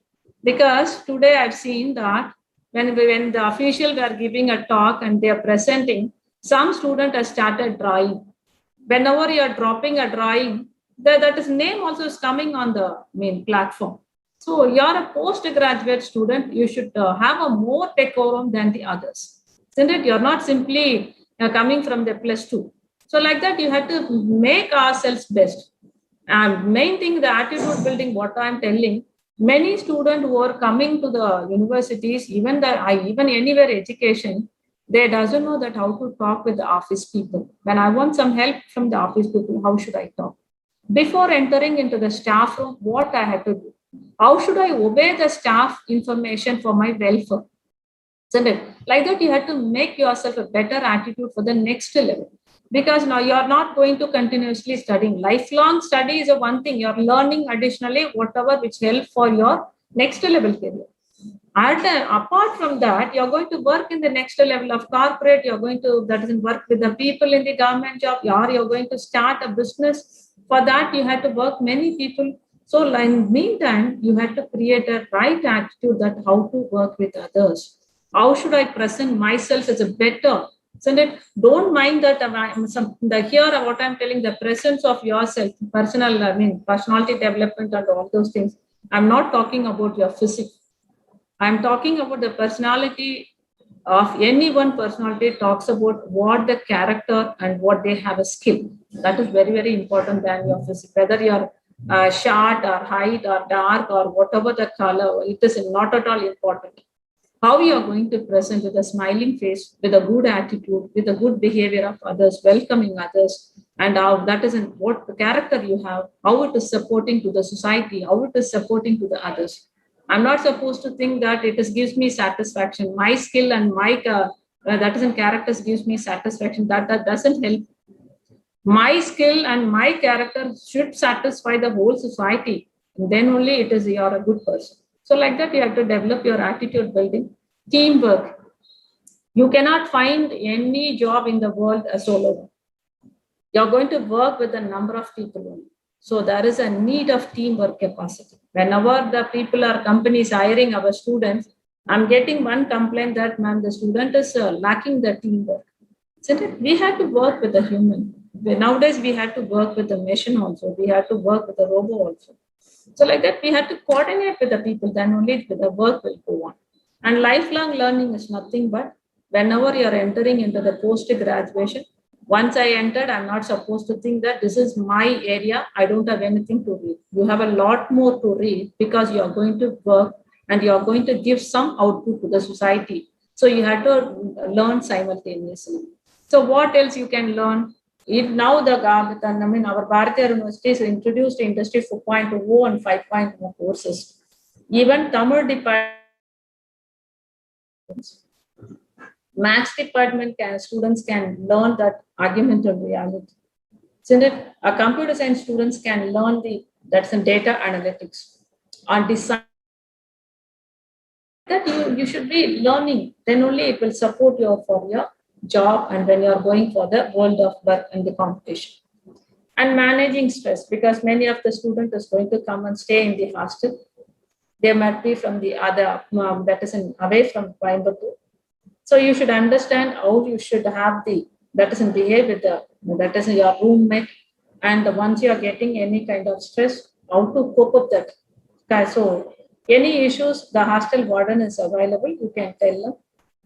Because today I've seen that when the officials are giving a talk and they are presenting, some student has started drawing. Whenever you are dropping a drawing, that is name also is coming on the main platform. So you're a postgraduate student, you should have a more decorum than the others. Isn't it? You're not simply coming from the +2. So like that, you have to make ourselves best. And main thing, the attitude building, what I'm telling, many students who are coming to the universities, even anywhere education, they doesn't know that how to talk with the office people. When I want some help from the office people, how should I talk? Before entering into the staff room, what I have to do? How should I obey the staff information for my welfare? Isn't it? Like that, you have to make yourself a better attitude for the next level. Because now you are not going to continuously studying. Lifelong study is a one thing. You're learning additionally whatever which help for your next level career. Apart from that, you're going to work in the next level of corporate. You're going to work with the people in the government job. You're going to start a business. For that, you have to work many people. So in the meantime, you have to create a right attitude that how to work with others. How should I present myself as a better? So don't mind that here what I'm telling, the presence of yourself, personality development and all those things. I'm not talking about your physique. I'm talking about the personality of any one personality talks about what the character and what they have a skill. That is very, very important than your physique. Whether you're short or height or dark or whatever the color, it is not at all important. How you are going to present with a smiling face, with a good attitude, with a good behavior of others, welcoming others, and how that is what the character you have, how it is supporting to the society, how it is supporting to the others. I'm not supposed to think that gives me satisfaction. My skill and my characters gives me satisfaction. That doesn't help. My skill and my character should satisfy the whole society. And then only you're a good person. So like that, you have to develop your attitude building, teamwork. You cannot find any job in the world a solo. You're going to work with a number of people only. So there is a need of teamwork capacity. Whenever the people or companies hiring our students, I'm getting one complaint that, ma'am, the student is lacking the teamwork. We have to work with a human. Nowadays, we have to work with the machine also. We have to work with the robot also. So like that, we have to coordinate with the people, then only the work will go on. And lifelong learning is nothing but whenever you're entering into the post-graduation, once I entered, I'm not supposed to think that this is my area. I don't have anything to read. You have a lot more to read because you're going to work and you're going to give some output to the society. So you have to learn simultaneously. So what else you can learn? Now our Bharatiya University has introduced Industry 4.0 and 5.0 courses. Even Tamil department, Maths department students can learn that augmented reality. So that computer science students can learn that's in data analytics. are designed that you should be learning. Then only it will support you for your job and when you are going for the world of work and the competition. And managing stress, because many of the students is going to come and stay in the hostel. They might be from the other, that is away from Coimbatore. So you should understand how you should have that is behave with that is your roommate. And once you are getting any kind of stress, how to cope up that. Okay, so any issues, the hostel warden is available, you can tell them.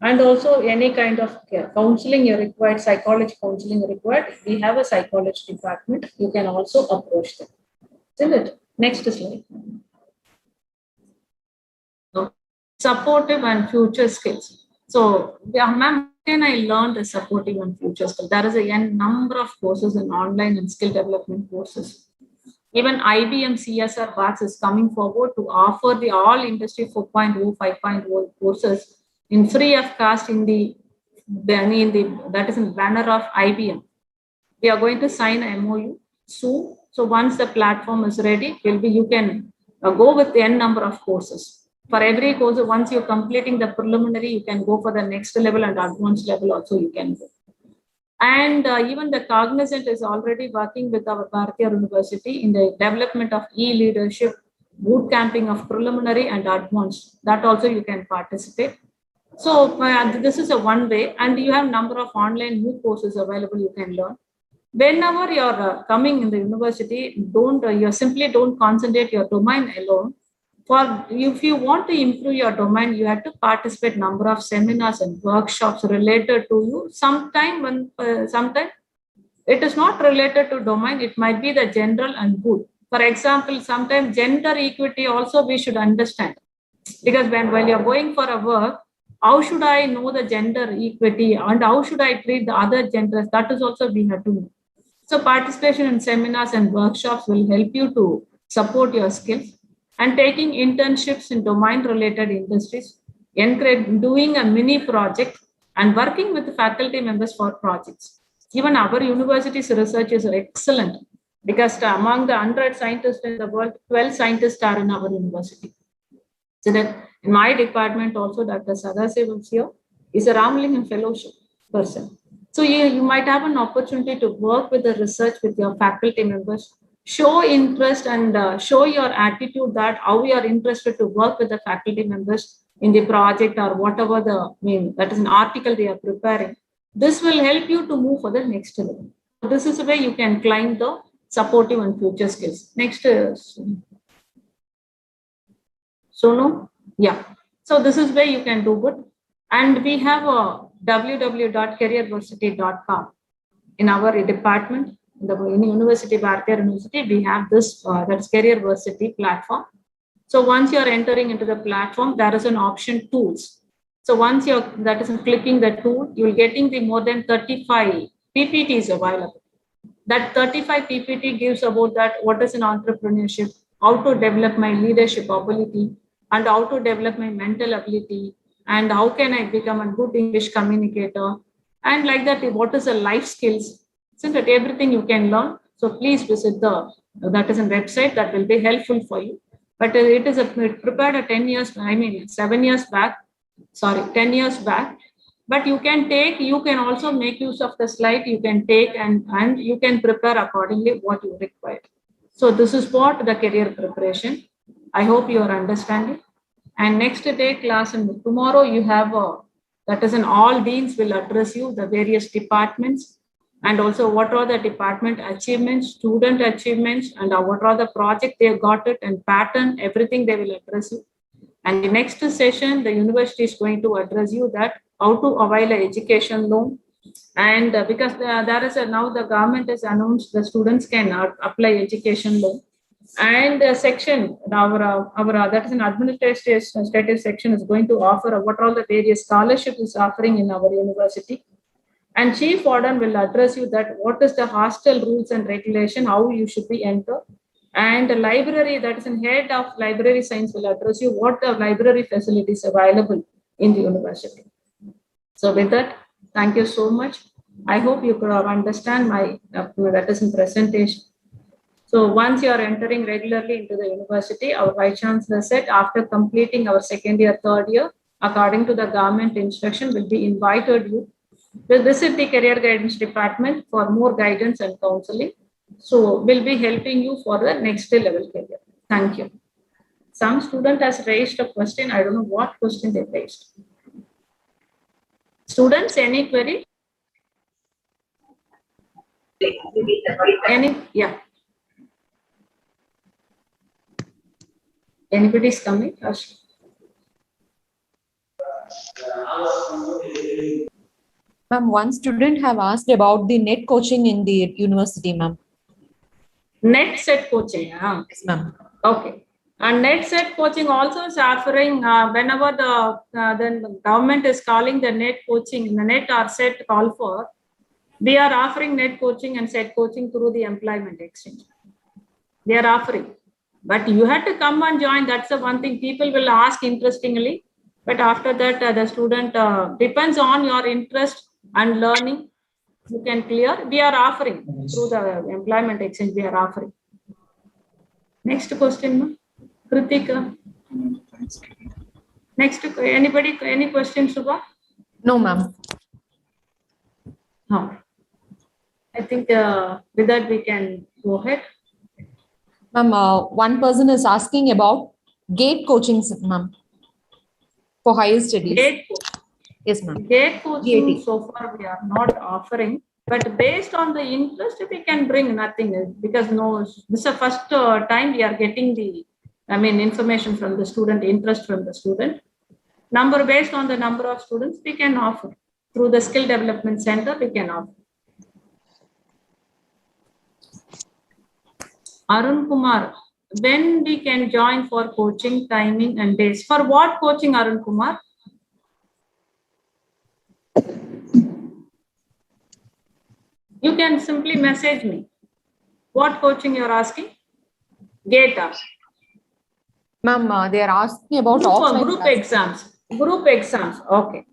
And also any kind of counseling you required, psychology counseling required, we have a psychology department, you can also approach them. Isn't it? Next slide. Supportive and future skills. So, ma'am, how can I learn the supportive and future skills? There is a number of courses in online and skill development courses. Even IBM CSR Box is coming forward to offer the all industry 4.0, 5.0 courses in free of cost in that is in banner of IBM. We are going to sign a MOU soon. So once the platform is ready, you can go with n number of courses. For every course, once you're completing the preliminary, you can go for the next level and advanced level also you can go. And even the Cognizant is already working with our Bharatiya University in the development of e-leadership, boot camping of preliminary and advanced. That also you can participate. So this is a one way, and you have number of online new courses available you can learn. Whenever you're coming in the university, you simply don't concentrate your domain alone. If you want to improve your domain, you have to participate number of seminars and workshops related to you. Sometimes it is not related to domain, it might be the general and good. For example, sometimes gender equity also we should understand. Because when you're going for a work, how should I know the gender equity and how should I treat the other genders? That is also we have to know. So participation in seminars and workshops will help you to support your skills. And taking internships in domain-related industries, doing a mini project, and working with faculty members for projects. Even our university's research is excellent because among the 100 scientists in the world, 12 scientists are in our university. So that in my department also, Dr. Sadasiv is here, is a Ramalingam Fellowship person. So you might have an opportunity to work with the research with your faculty members. Show interest and show your attitude that how you are interested to work with the faculty members in the project or whatever that is an article they are preparing. This will help you to move for the next level. This is where you can climb the supportive and future skills. Next. Sonu? Yeah. So this is where you can do it. And we have a www.careerversity.com in our department. The University of Bharatiya University, we have this that's Careerversity platform. So once you're entering into the platform, there is an option tools. So once clicking the tool, you're getting the more than 35 PPTs available. That 35 PPT gives about that what is an entrepreneurship, how to develop my leadership ability, and how to develop my mental ability, and how can I become a good English communicator, and like that, what is the life skills. Isn't it everything you can learn? So please visit that is a website that will be helpful for you. But it prepared 10 years, 7 years back, 10 years back. But you can also make use of the slide you can take and you can prepare accordingly what you require. So this is what the career preparation. I hope you are understanding. And next day class and tomorrow you have that is an all deans will address you, the various departments. And also what are the department achievements, student achievements, and what are the project they got it and pattern, everything they will address you. And the next session, the university is going to address you that how to avail an education loan. And because there is now the government has announced the students can apply education loan. And section, our that is an administrative section is going to offer what all the various scholarships is offering in our university. And Chief Warden will address you that what is the hostel rules and regulation, how you should be entered. And the library, that is in head of library science, will address you what the library facilities available in the university. So with that, thank you so much. I hope you could understand my that is in presentation. So once you are entering regularly into the university, our Vice Chancellor said after completing our second year, third year, according to the government instruction, will be invited you to visit the career guidance department for more guidance and counseling. So we'll be helping you for the next level career. Thank you. Some student has raised a question. I don't know what question they raised. Students, any query? Any? Yeah. Anybody is coming? Ma'am, one student have asked about the net coaching in the university, ma'am. Net set coaching. Yes, ma'am. Okay. And net set coaching also is offering whenever the government is calling the net coaching, the net or set call for, we are offering net coaching and set coaching through the employment exchange. They are offering. But you have to come and join. That's the one thing people will ask interestingly. But after that, the student depends on your interest and learning. You can clear. We are offering through the employment exchange. We are offering. Next question, Kritika. Next, anybody? Any questions, Subha? No, ma'am. No. I think with that we can go ahead. Ma'am, one person is asking about GATE coaching, ma'am, for higher studies. GATE. Yes, ma'am. GATE coaching GATE. so far we are not offering, but based on the interest, we can bring nothing because this is the first time we are getting the, information from the student, interest from the student. Based on the number of students, we can offer through the skill development center. We can offer. Arun Kumar, when we can join for coaching, timing and days? For what coaching, Arun Kumar? You can simply message me. What coaching you're asking? GATE. Ma'am, they are asking about group exams. Group exams. Okay.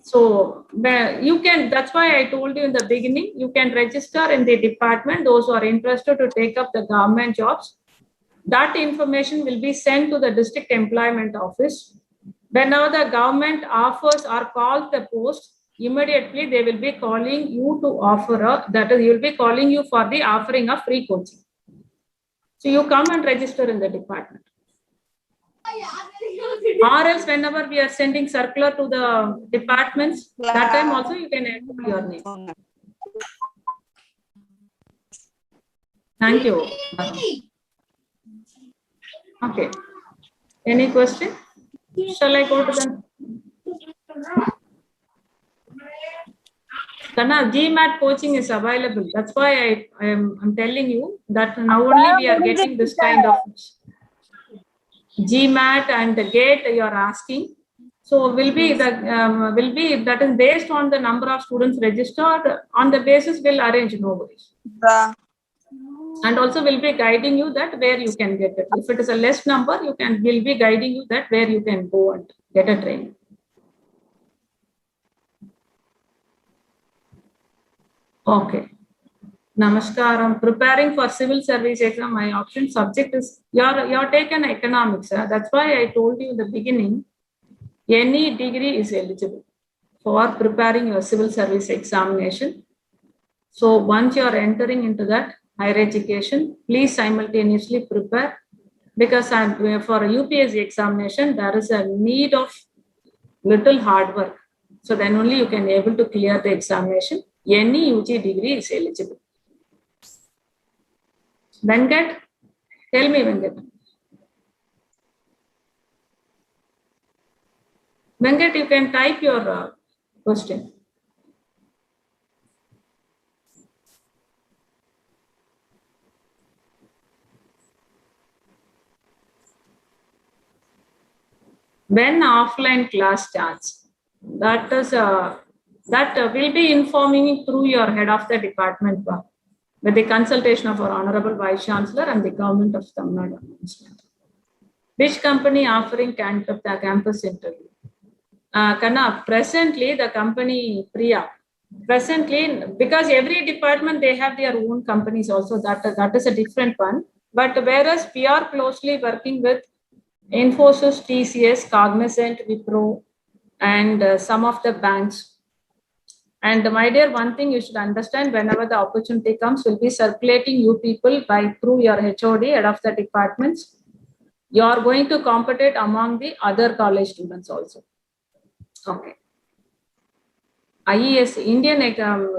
So you can, that's why I told you in the beginning, you can register in the department, those who are interested to take up the government jobs. That information will be sent to the district employment office. Whenever the government offers or calls the post, immediately they will be calling you to offer that is, you will be calling you for the offering of free coaching. So you come and register in the department. Or else whenever we are sending circular to the departments, that time also you can enter your name. Thank you. Okay. Any question? Shall I go to the Kana, GMAT coaching is available. That's why I'm telling you that now only we are getting this kind of GMAT and the GATE you are asking. So will be that is based on the number of students registered. On the basis we'll arrange, no worries. And also we'll be guiding you that where you can get it. If it is a less number, we'll be guiding you that where you can go and get a training. Okay. Namaskar. I'm preparing for civil service exam. My option subject is you're taken economics. That's why I told you in the beginning, any degree is eligible for preparing your civil service examination. So once you are entering into that higher education, please simultaneously prepare, because for a UPSC examination, there is a need of little hard work. So then only you can able to clear the examination. Any UG degree is eligible. Venkat, tell me, Venkat. Venkat, you can type your question. When offline class starts, that is will be informing you through your head of the department with the consultation of our Honorable Vice Chancellor and the Government of Tamil Nadu. Which company offering campus interview? Kana, presently the company Priya, Presently, because every department, they have their own companies also, that is a different one. But whereas we are closely working with Infosys, TCS, Cognizant, Wipro, and some of the banks. And my dear, one thing you should understand, whenever the opportunity comes, we'll be circulating you people through your HOD, head of the departments. You are going to compete among the other college students also. Okay. IES, Indian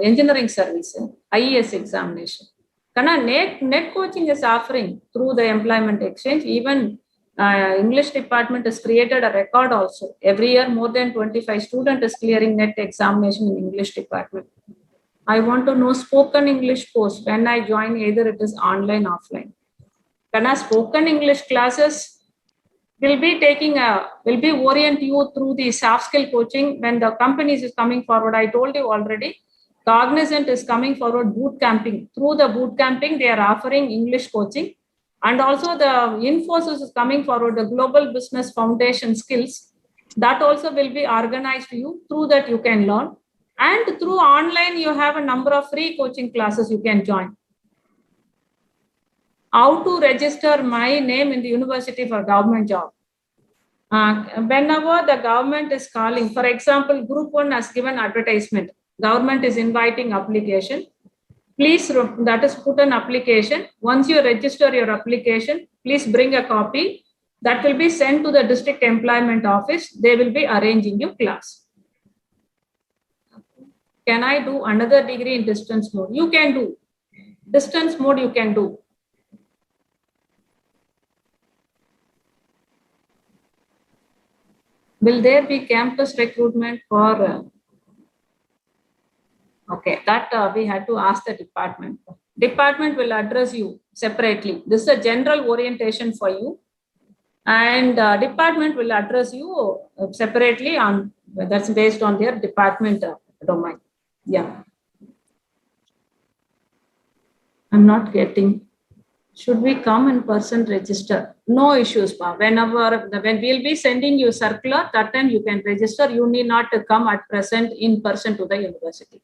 Engineering Service, IES examination. Kana net coaching is offering through the employment exchange. Even English department has created a record also. Every year, more than 25 students is clearing net examination in English department. I want to know spoken English course. When I join, either it is online, offline. Kana spoken English classes will be orient you through the soft skill coaching. When the companies is coming forward, I told you already, Cognizant is coming forward boot camping. Through the boot camping, they are offering English coaching. And also the Infosys is coming forward, the Global Business Foundation skills. That also will be organized to you. Through that you can learn. And through online, you have a number of free coaching classes you can join. How to register my name in the university for government job. Whenever the government is calling, for example, Group 1 has given advertisement, government is inviting application. Please, that is put an application. Once you register your application, please bring a copy. That will be sent to the district employment office. They will be arranging your class. Can I do another degree in distance mode? You can do. Distance mode you can do. Will there be campus recruitment for... Okay, that we had to ask the department. Department will address you separately. This is a general orientation for you. And department will address you separately on, that's based on their department domain. Yeah. I'm not getting. Should we come in person register? No issues, Pa. When we'll be sending you circular, that time you can register. You need not to come at present in person to the university.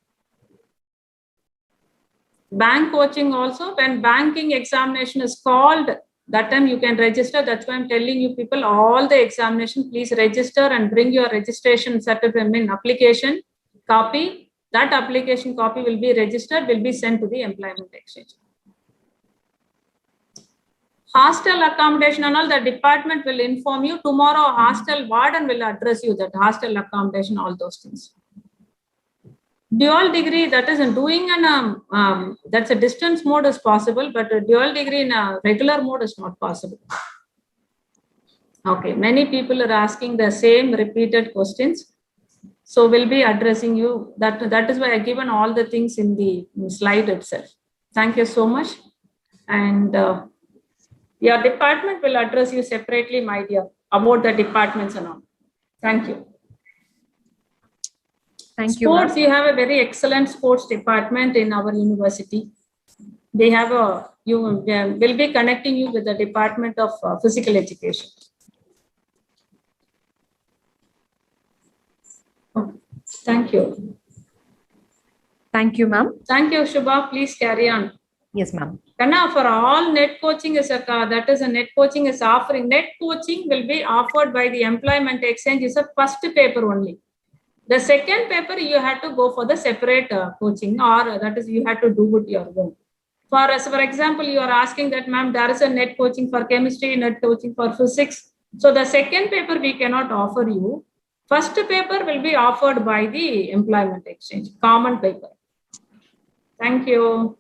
Bank coaching also, when banking examination is called, that time you can register. That's why I'm telling you people, all the examination, please register and bring your registration certificate, application copy. That application copy will be registered, will be sent to the employment exchange. Hostel accommodation and all, the department will inform you. Tomorrow, hostel warden will address you that hostel accommodation, all those things. Dual degree, that is in doing an that's a distance mode is possible, but a dual degree in a regular mode is not possible. Okay, many people are asking the same repeated questions. So we'll be addressing you. That is why I given all the things in the slide itself. Thank you so much. And your department will address you separately, my dear, about the departments and all. Thank you. Thank you. Sports, you have a very excellent sports department in our university. They have will be connecting you with the Department of Physical Education. Okay. Thank you. Thank you, ma'am. Thank you, Shubha. Please carry on. Yes, ma'am. Kanna, for all net coaching is net coaching is offering. Net coaching will be offered by the employment exchange is a first paper only. The second paper, you have to go for the separate coaching, or that is you have to do it your own. For example, you are asking that, ma'am, there is a net coaching for chemistry, net coaching for physics. So the second paper we cannot offer you. First paper will be offered by the employment exchange, common paper. Thank you.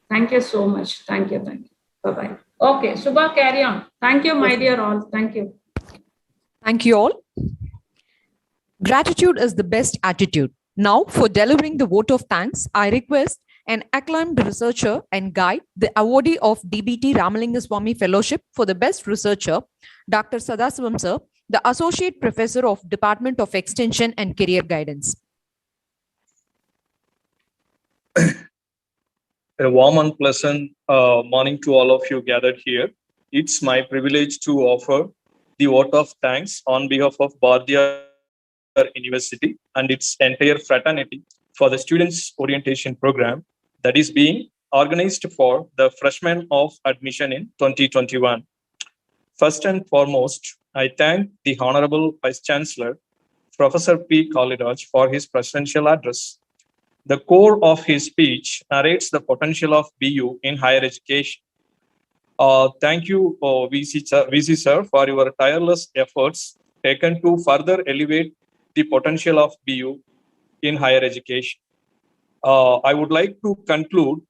Thank you so much. Thank you. Thank you. Bye-bye. Okay, Shubha, carry on. Thank you, my dear all. Thank you. Thank you all. Gratitude is the best attitude. Now, for delivering the vote of thanks, I request an acclaimed researcher and guide, the awardee of DBT Ramalingaswamy Fellowship for the best researcher, Dr. Sadasivam Sir, the Associate Professor of Department of Extension and Career Guidance. A warm and pleasant morning to all of you gathered here. It's my privilege to offer the vote of thanks on behalf of Bharatiya University and its entire fraternity for the students orientation program that is being organized for the freshmen of admission in 2021. First and foremost, I thank the Honorable Vice Chancellor, Professor P. Kaliraj, for his presidential address. The core of his speech narrates the potential of BU in higher education. Thank you, VC sir, for your tireless efforts taken to further elevate the potential of BU in higher education. I would like to conclude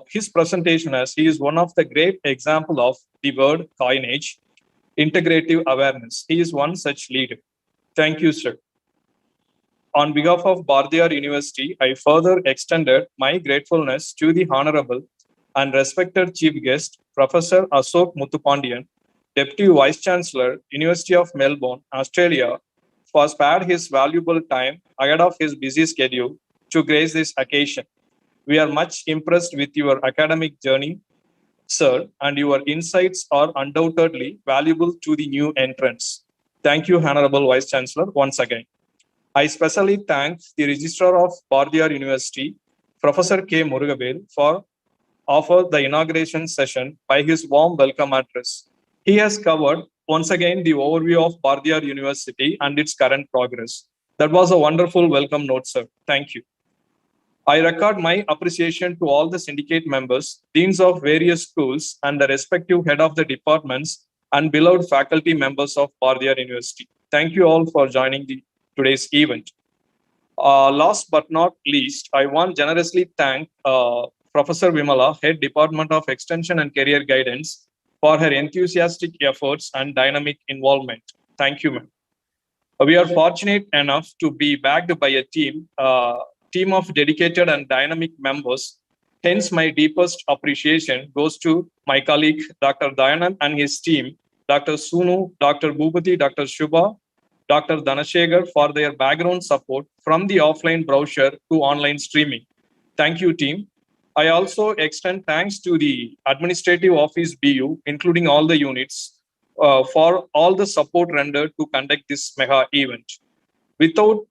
his presentation as he is one of the great example of the word coinage, integrative awareness. He is one such leader. Thank you, sir. On behalf of Bardiyar University, I further extended my gratefulness to the Honorable and respected Chief Guest, Professor Ashok Muthupandian, Deputy Vice Chancellor, University of Melbourne, Australia, for spared his valuable time ahead of his busy schedule to grace this occasion. We are much impressed with your academic journey, sir, and your insights are undoubtedly valuable to the new entrants. Thank you, Honorable Vice Chancellor, once again. I especially thank the Registrar of Bardiyar University, Professor K. Murugabel, for offer the inauguration session by his warm welcome address. He has covered once again the overview of Bardiyar University and its current progress. That was a wonderful welcome note, sir. Thank you. I record my appreciation to all the syndicate members, deans of various schools, and the respective head of the departments and beloved faculty members of Bardiyar University. Thank you all for joining today's event. Last but not least, I want to generously thank Professor Vimala, Head Department of Extension and Career Guidance, for her enthusiastic efforts and dynamic involvement. Thank you, ma'am. We are fortunate enough to be backed by a team of dedicated and dynamic members. Hence, my deepest appreciation goes to my colleague, Dr. Dayanand and his team, Dr. Sunu, Dr. Bhupati, Dr. Shubha, Dr. Dhanashekhar, for their background support from the offline browser to online streaming. Thank you, team. I also extend thanks to the Administrative Office BU, including all the units, for all the support rendered to conduct this mega event. Without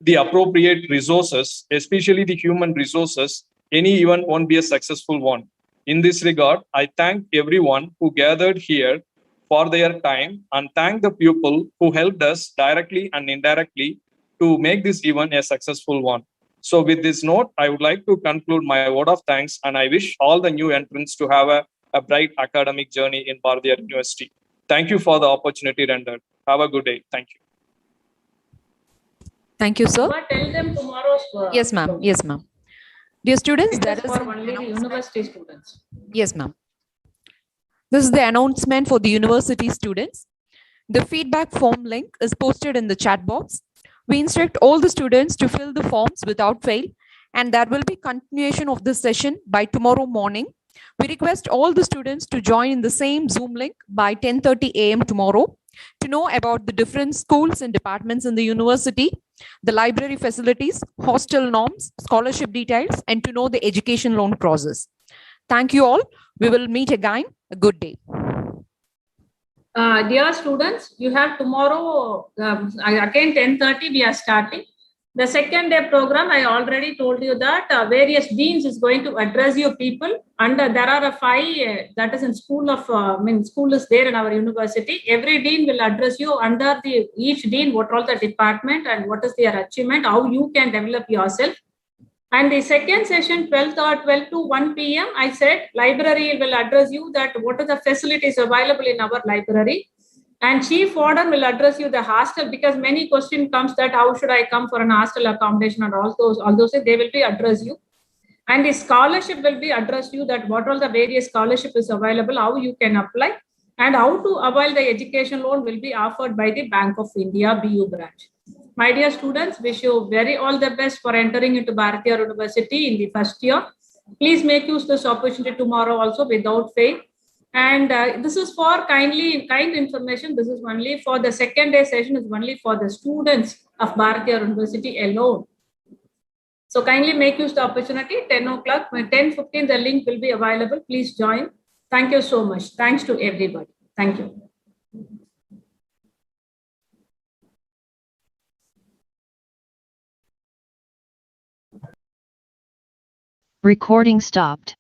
the appropriate resources, especially the human resources, any event won't be a successful one. In this regard, I thank everyone who gathered here for their time and thank the people who helped us directly and indirectly to make this event a successful one. So with this note, I would like to conclude my word of thanks, and I wish all the new entrants to have a bright academic journey in Bardiyar University. Thank you for the opportunity rendered. Have a good day. Thank you. Thank you, sir. But tell them tomorrow's work. Yes, ma'am. Yes, ma'am. Dear students, It that is is for only the university students. Yes, ma'am. This is the announcement for the university students. The feedback form link is posted in the chat box. We instruct all the students to fill the forms without fail, and there will be continuation of this session by tomorrow morning. We request all the students to join in the same Zoom link by 10:30 a.m. tomorrow to know about the different schools and departments in the university, the library facilities, hostel norms, scholarship details, and to know the education loan process. Thank you all. We will meet again. A good day. Dear students, you have tomorrow, again 10:30 we are starting. The second day program, I already told you that various deans is going to address you people, and there are 5 that is in school of, school is there in our university. Every dean will address you under each dean, what all the department and what is their achievement, how you can develop yourself. And the second session, 12 to 1 p.m., I said library will address you that what are the facilities available in our library. And Chief Warden will address you the hostel, because many question comes that how should I come for an hostel accommodation, and all those they will be address you. And the scholarship will be addressed you that what all the various scholarship is available, how you can apply, and how to avail the education loan will be offered by the Bank of India BU branch. My dear students, wish you very all the best for entering into Bardiyar University in the first year. Please make use this opportunity tomorrow also without fail. And this is for kind information. This is only for the second day session, is only for the students of Bardiyar University alone. So kindly make use the opportunity. 10 o'clock, 10:15, the link will be available. Please join. Thank you so much. Thanks to everybody. Thank you. Recording stopped.